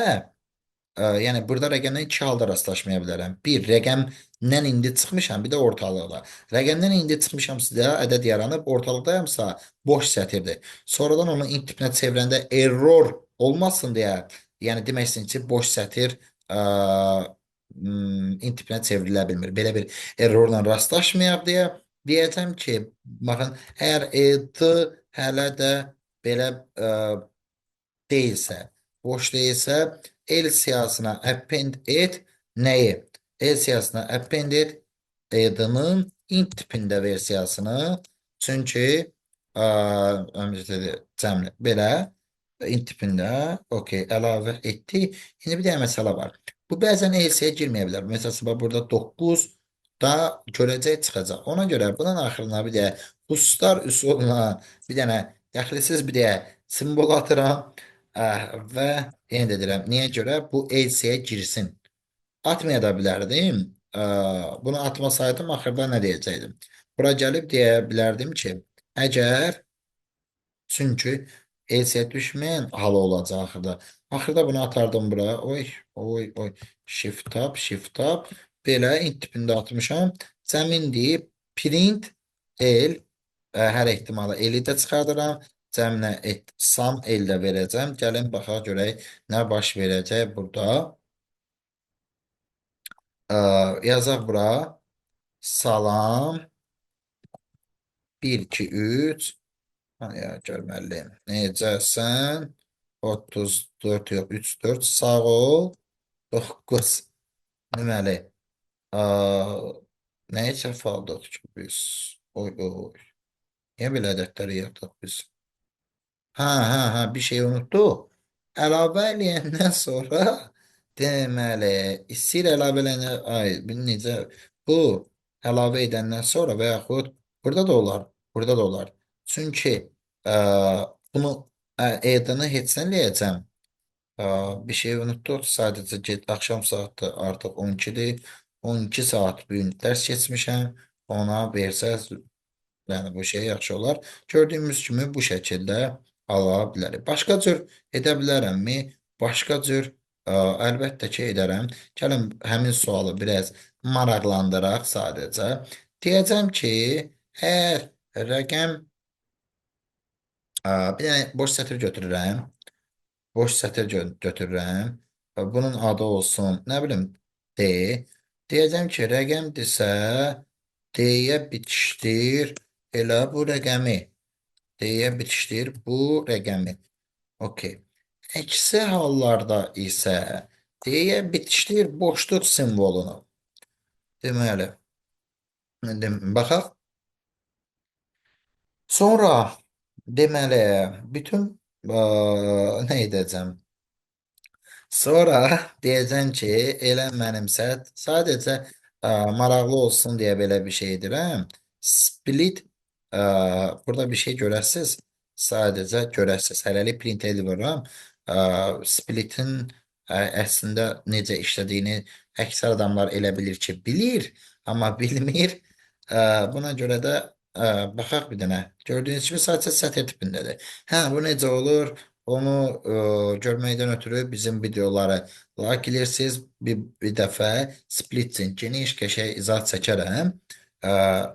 Yəni burada rəqəmdən iki halda rastlaşmaya bilərəm. Bir, rəqəmdən indi çıxmışam, bir də ortalıqda. Rəqəmdən indi çıxmışam sizə ədəd yaranıb, ortalıqdayamsa boş sətirdir. Sonradan onu int tipinə çevirəndə error olmasın deyə, yəni demək istəyirəm ki, boş sətir ə, int tipinə çevrilə bilmir. Belə bir errorla rastlaşmayaq deyə deyəcəm ki, baxın, əgər ed hələ də belə değilsə, boş değilsə el siyasına append et nəyi? El siyasına append et adının int tipində versiyasını. Çünki ömrdə cəmlə belə int tipində okey əlavə etdi. İndi bir dənə məsələ var. Bu bəzən elsiyə girməyə bilər. Məsələn, burada 9 da görəcək çıxacaq. Ona görə bunun axırına bir də xüsuslar üsuluna bir dənə dəxilsiz bir də simvol atıram. Və yenə də deyirəm, niyə görə? Bu elsiyə girsin. Atmaya da bilərdim. Bunu atmasaydım axırda nə deyəcəkdim? Bura gəlib deyə bilərdim ki, əgər çünki elsiyə düşməyən halı olacaq axırda. Axırda bunu atardım bura. Oy, oy, oy. Shift tab, shift tab. Belə int tipində atmışam. Cəmin deyib print el hər ehtimala eli də çıxardıram. Cəminə et, sam el də verəcəm. Gəlin baxaq görək nə baş verəcək burada. Yazaq bura. Salam 1 2 3 ya görməliyim. Necəsən? 34 yox 34 sağ ol. 9 deməli. Nəyə səhv aldıq ki biz? Oy oy. Niyə belə ədədləri yapdıq biz? Bir şey unuttuk. Əlavə eləyəndən sonra deməli istəyir əlavə eləyəndən necə bu əlavə edəndən sonra və yaxud burada da olar, burada da olar. Çünki ə, bunu edəni heçdən eləyəcəm. Bir şey unutduq. Sadəcə get axşam saatı artıq 12-dir. 12 saat bu gün dərs keçmişəm. Ona versəz yəni bu şey yaxşı olar. Gördüyümüz kimi bu şəkildə ala bilərik. Başqa cür edə bilərəmmi? Başqa cür əlbəttə ki, edərəm. Gəlin həmin sualı biraz maraqlandıraq sadəcə. Deyəcəm ki, əgər rəqəm bir dənə boş sətr götürürəm. Boş sətr götürürəm. Bunun adı olsun, nə bilim, D. Deyəcəm ki, rəqəmdirsə D-yə bitişdir elə bu rəqəmi. D-yə bitişdir bu rəqəmi. Okey. Əksi hallarda isə D-yə bitişdir boşluq simvolunu. Deməli, baxaq. Sonra deməli, bütün nə edəcəm? Sonra deyəcəm ki, elə mənimsət. Sadəcə maraqlı olsun deyə belə bir şey edirəm. Split burada bir şey görəsiz. Sadəcə görəsiz. Hələlik print ediyorum. Split'in əslində necə işlədiyini əksər adamlar elə bilir ki, bilir, amma bilmir. Buna görə də baxaq bir dənə. Gördüyünüz kimi sadəcə sətr tipindədir. Bu necə olur? Onu görməkdən ötürü bizim videoları like edirsiniz. Bir dəfə split üçün geniş qəşəng izah çəkərəm.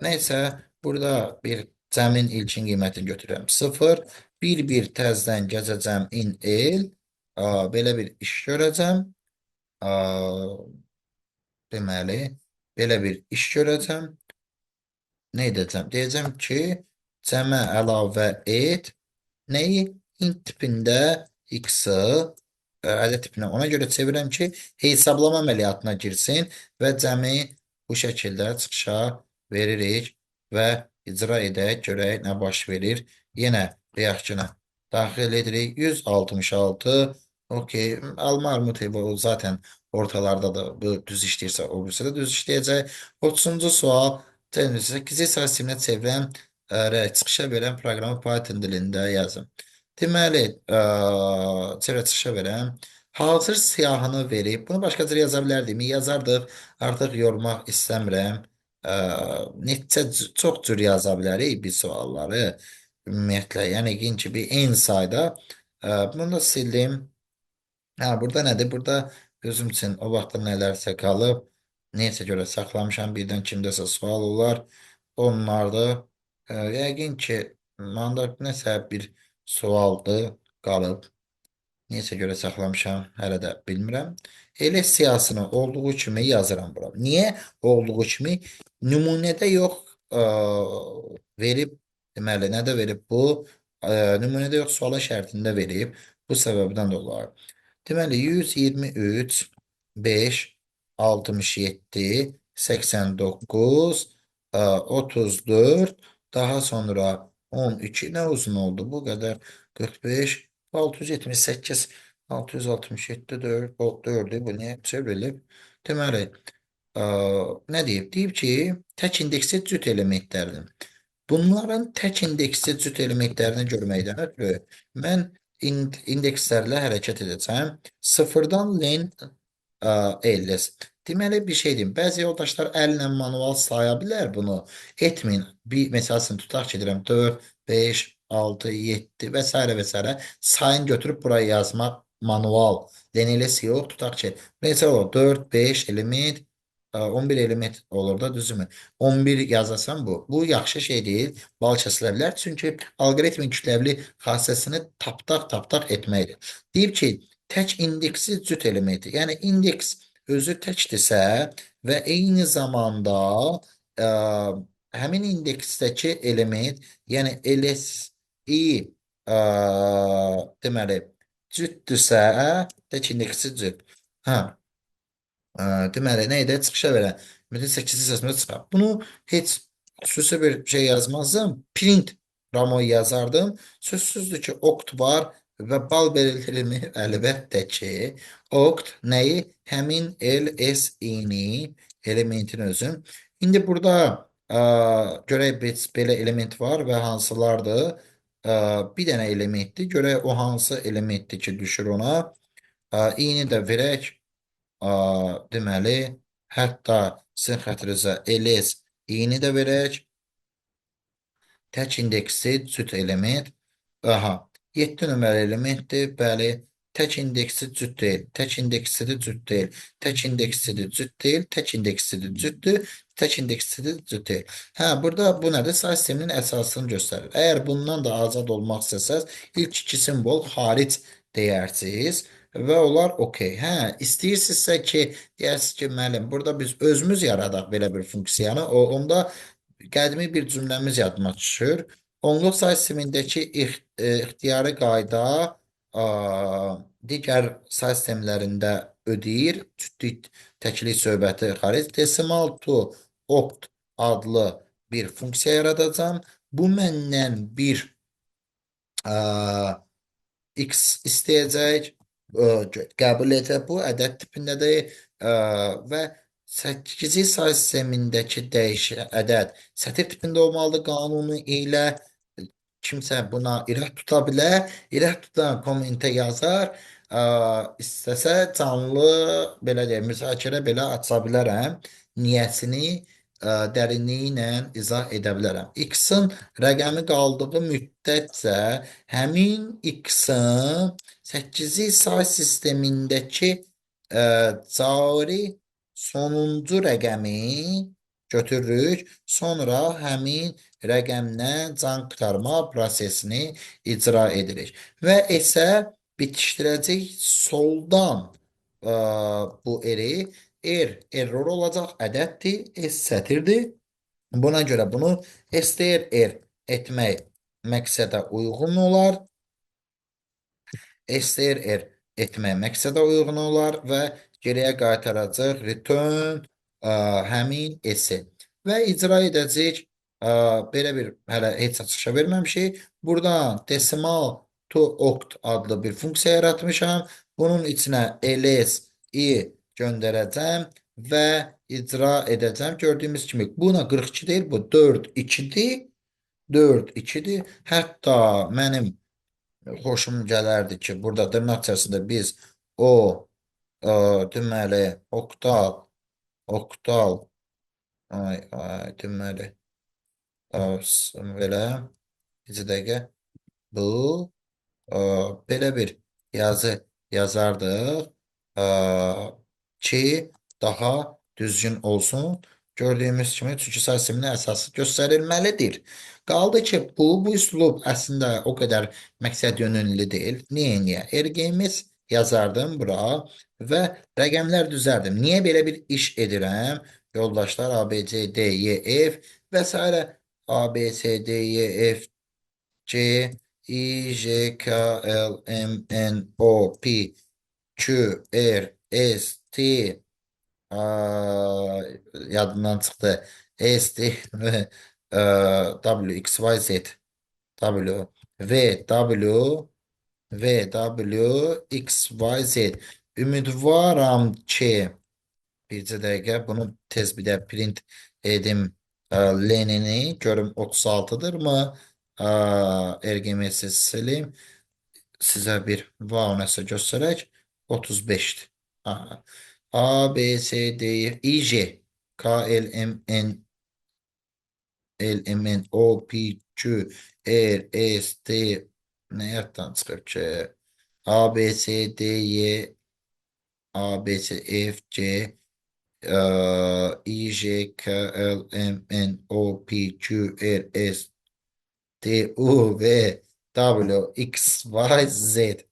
Neysə, burada bir cəmin ilkin qiymətini götürürəm. 0, 1 təzdən gəzəcəm in el. Belə bir iş görəcəm. Deməli, belə bir iş görəcəm. Nə edəcəm? Deyəcəm ki, cəmə əlavə et. Nəyi? Int tipində x-ı ədəd tipinə ona görə çevirəm ki, hesablama əməliyyatına girsin və cəmi bu şəkildə çıxışa veririk və icra edək, görək nə baş verir. Yenə reaksiyona daxil edirik. 166. Okey. Alma armut o zaten ortalardadır. Bu düz işləyirsə, o birisi də düz işləyəcək. 30-cu sual. 8 sisteminə çevirən çıxışa verən proqramı Python dilində yazın. Deməli, çevrə çıxışa verəm. Hazır siyahını verib, bunu başqa cür yaza bilərdimi? Yazardıq, artıq yormaq istəmirəm. Çox cür yaza bilərik biz sualları. Ümumiyyətlə, yəni ki, bir eyni sayda. Bunu da sildim. Burada nədir? Burada Özüm üçün o vaxtda nələrsə qalıb, neysə görə saxlamışam. Birdən kimdəsə sual olar. Onlar da yəqin ki, məndə nəsə bir sualdı qalıb. Neysə görə saxlamışam, hələ də bilmirəm. Elə siyasını olduğu kimi yazıram bura. Niyə olduğu kimi? Nümunədə yox, verib, deməli, nədə verib bu? Nümunədə yox, suala şərtində verib. Bu səbəbdən dolayı. Deməli 123, 5, 67, 89, 34, daha sonra 12 ne uzun oldu bu kadar? 45, 678, 667, 4, 4'ü bu ne çevrilip? Deməli, e, ne deyip? Deyip ki, tək indeksi cüt elementlərdir. Bunların tək indeksi cüt elementlərini görməkdən ötürü mən indekslərlə hərəkət edəcəm. Sıfırdan len ls. Deməli bir şey deyim. Bəzi yoldaşlar əllə manual saya bilər bunu. Etməyin. Bir məsələsini tutaq ki, deyirəm 4, 5, 6, 7 və s. və s. Sayını götürüb buraya yazmaq manual. Len ls yox. Tutaq ki, mesela o 4, 5 element 11 element olur da düzümü. 11 yazasam bu. Bu yaxşı şey deyil. Bal kəsilə bilər. Çünki alqoritmin kütləvli xassəsini tapdaq etməkdir. Deyib ki, tək indeksi cüt elementi. Yəni indeks özü təkdirsə və eyni zamanda ə, həmin indeksdəki element, yəni LSI deməli cütdürsə, tək indeksi cüt. Hə, deməli, nə edə çıxışa verə. Metin 8 hissəsində çıxar. Bunu heç xüsusi bir şey yazmazdım. Print Ramoy yazardım. Sözsüzdür ki, okt var və bal verilirmi? Əlbəttə ki, okt nəyi? Həmin LSI-ni, elementin özün. İndi burada görək biz belə element var və hansılardır? Bir dənə elementdir. Görək o hansı elementdir ki, düşür ona. İyini də verək. Deməli, hətta sizin xətrinizə ls i-ni də verək. Tək indeksi cüt element. Aha, 7 nömrəli elementdir. Bəli, tək indeksi cüt deyil. Tək indeksidir cüt deyil. Tək indeksidir cüt deyil. Tək indeksidir cütdür. Tək indeksidir cüt deyil. Hə, burada bu nədir? Say sisteminin əsasını göstərir. Əgər bundan da azad olmaq istəsəz, ilk iki simvol xaric deyərsiniz və onlar okey. Hə, istəyirsinizsə ki, deyərsiniz ki, müəllim, burada biz özümüz yaradaq belə bir funksiyanı, onda qədimi bir cümləmiz yadıma düşür. Onluq say sistemindəki ixtiyari qayda digər say sistemlərində ödəyir. Cütlük təklik söhbəti xaric. Decimal to opt adlı bir funksiya yaradacağım. Bu məndən bir x istəyəcək, qəbul edəcək. Bu ədəd tipindədir və 8-ci say sistemindəki dəyişən ədəd sətir tipində olmalıdır. Qanunu ilə kimsə buna irad tuta bilər. İrad tutan kommentə yazar. İstəsə canlı belə deyək, müzakirə belə aça bilərəm. Niyəsini dərinliyi ilə izah edə bilərəm. X-in rəqəmi qaldığı müddətcə həmin X-in 8-ci say sistemindəki cari sonuncu rəqəmi götürürük. Sonra həmin rəqəmdən can qurtarma prosesini icra edirik. Və isə bitişdirəcək soldan bu eri error olacaq ədəddir, S sətirdir. Buna görə bunu STR etmək məqsədə uyğun olar. STR etmək məqsədə uyğun olar və geriyə qaytaracaq return həmin S-i və icra edəcək belə bir hələ heç açışa verməmişik. Buradan decimal to oct adlı bir funksiya yaratmışam. Bunun içinə ls i göndərəcəm və icra edəcəm. Gördüyümüz kimi buna 42 deyil, bu 4 2-dir. 4 2-dir. Hətta mənim xoşum gələrdi ki, burada dırnaq içərisində biz o deməli oktal deməli belə bir dəqiqə bu belə bir yazı yazardıq. ki daha düzgün olsun. Gördüyümüz kimi çünki say sisteminin əsası göstərilməlidir. Qaldı ki, bu üslub əslində o qədər məqsəd yönümlü deyil. Niyə? RGMS yazardım bura və rəqəmlər düzərdim. Niyə belə bir iş edirəm? Yoldaşlar A, B, C, D, Y, F və s. A, B, C, D, Y, F, C, I, J, K, L, M, N, O, P, Q, R, S, T, yadından çıxdı. S, T ve W, X, Y, Z, W, V, W, V, W, X, Y, Z. Ümidvaram ki, bircə dəqiqə bunu tez bir də print edim. Lenini görüm 36'dır mı? RGM'si silim. Sizə bir wow nəsə göstərək. 35'dir. A, A, B, C, D, I, J, K, L, M, N, L, M, N, O, P, Q, R, S, T, nə yaddan çıxıb ki? A, B, C, D, Y, A, B, C, F, G, I, J, K, L, M, N, O, P, Q, R, S, T, U, V, W, X, Y, Z.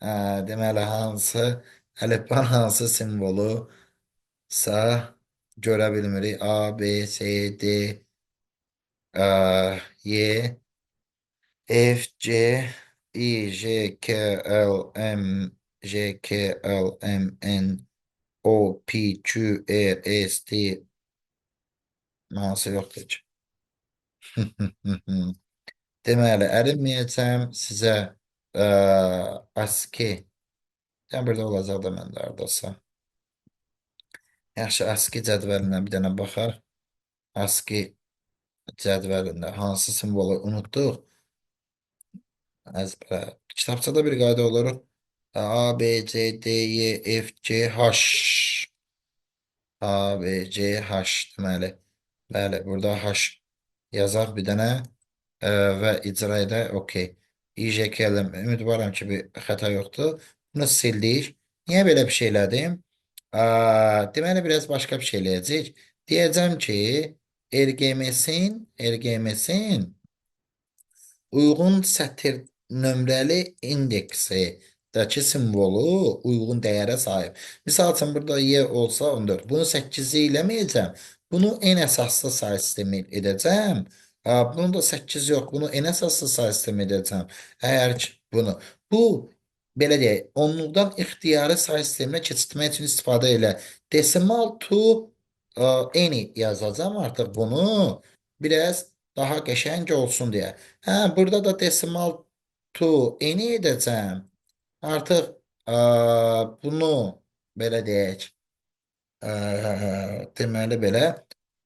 Deməli, hansı əlifba hansı simvolu sa görə bilmirik. A, B, C, D, Y, F, G, I, J, K, L, M, J, K, L, M, N, O, P, Q, R, S, T, hansı yoxdur ki? Deməli, ərinməyəcəm sizə ASCII. Yəni, burada olacaq da məndə hardasa. Yaxşı, ASCII cədvəlinə bir dənə baxar. ASCII cədvəlində hansı simvolu unutduq? Əzbərə. Kitabçada bir qayda olur. A, B, C, D, Y, F, C, H. A, B, C, H deməli. Bəli, burada H yazaq bir dənə və icra edək. OK. İJKLM. Ümidvaram ki, bir xəta yoxdur. Bunu sildik. Niyə belə bir şey elədim? Deməli, biraz başqa bir şey eləyəcək. Deyəcəm ki, RGMS-in uyğun sətir nömrəli indeksidəki simvolu uyğun dəyərə sahib. Misal üçün burada Y olsa 14. Bunu 8-i eləməyəcəm. Bunu en əsaslı say sistemi edəcəm. Bunu da 8 yox. Bunu en əsaslı say sistemi edəcəm. Əgər ki, bunu. Bu, belə deyək, onluqdan ixtiyari say sisteminə keçirtmək üçün istifadə elə. Decimal to any yazacağım artıq bunu. Biraz daha qəşəng olsun deyə. Burada da decimal to eni edəcəm. Artıq bunu belə deyək. Deməli belə.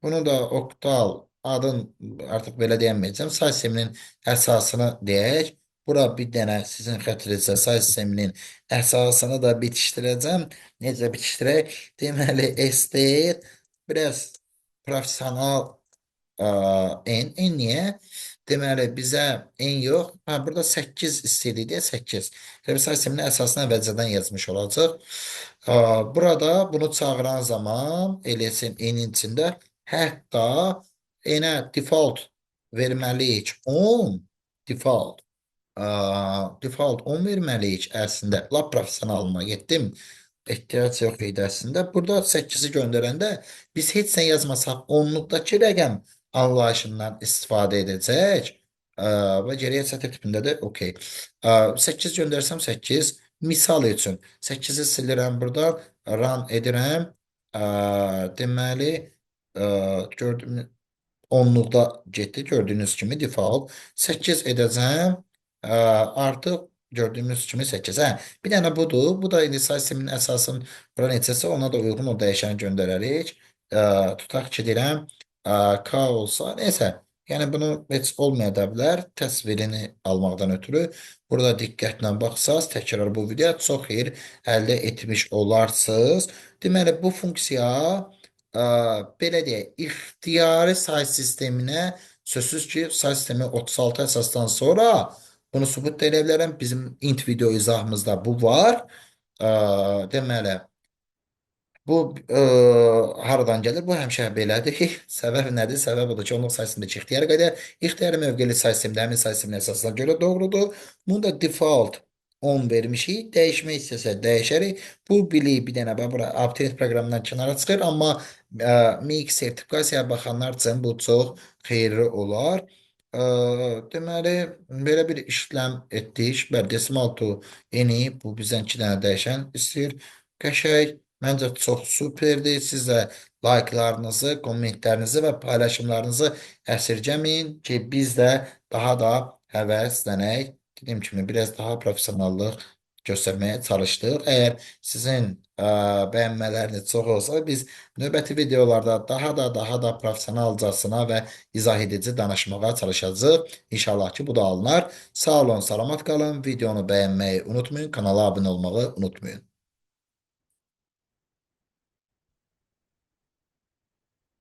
Bunu da oktal adın artıq belə deyəməyəcəm. Say sisteminin əsasını deyək. Bura bir dənə sizin xətrinizə say sisteminin əsasını da bitişdirəcəm. Necə bitişdirək? Deməli, STR biraz professional en niyə? Deməli, bizə en yox. Burada 8 istəyirdik deyə 8. Reverse sisteminin əsasını əvvəlcədən yazmış olacaq. Burada bunu çağıran zaman eləsin enin içində hətta enə default verməliyik 10 default. Default 10 verməliyik əslində. Lap professionalıma getdim. Ehtiyac yox idi əslində. Burada 8-i göndərəndə biz heç nə yazmasaq onluqdakı rəqəm anlayışından istifadə edəcək. Və geriyə sətir tipində də OK. 8 göndərsəm 8. Misal üçün 8-i silirəm buradan. Run edirəm. Deməli, gördüm, onluqda getdi. Gördüyünüz kimi default. 8 edəcəm. Artıq gördüyümüz kimi 8. Bir dənə budur. Bu da indi say sisteminin əsasın bura neçəsə ona da uyğun o dəyişəni göndərərik. Tutaq ki, deyirəm K olsa, neysə. Yəni bunu heç olmaya da bilər. Təsvirini almaqdan ötürü. Burada diqqətlə baxsaz, təkrar bu videoya çox xeyir əldə etmiş olarsınız. Deməli, bu funksiya belə deyək, ixtiyari say sisteminə sözsüz ki, say sistemi 36 əsasdan sonra bunu sübut da edə bilərəm. Bizim int video izahımızda bu var. deməli, bu haradan gəlir? Bu həmişə belədir. Səbəb nədir? Səbəb odur ki, onluq sayısındakı ixtiyar qədər ixtiyari mövqeli say simdə həmin say simin əsasına görə doğrudur. Bunda default 10 vermişik. Dəyişmək istəsə dəyişərik. Bu bilik bir dənə bura update proqramından kənara çıxır, amma mix sertifikasiyaya baxanlar üçün bu çox xeyirli olar. Ə, deməli, belə bir işlem etdik. Bəli, decimal to eni bu bizdən 2 dənə dəyişən istəyir. Qəşəng. Məncə çox superdir. Siz də like'larınızı, kommentlərinizi və paylaşımlarınızı əsirgəməyin ki, biz də daha da həvəslənək. Dediyim kimi biraz daha professionallıq göstərməyə çalışdıq. Əgər sizin bəyənmələriniz çox olsa, biz növbəti videolarda daha da professionalcasına və izah edici danışmağa çalışacağıq. İnşallah ki, bu da alınır. Sağ olun, salamat qalın. Videonu bəyənməyi unutmayın, kanala abunə olmağı unutmayın.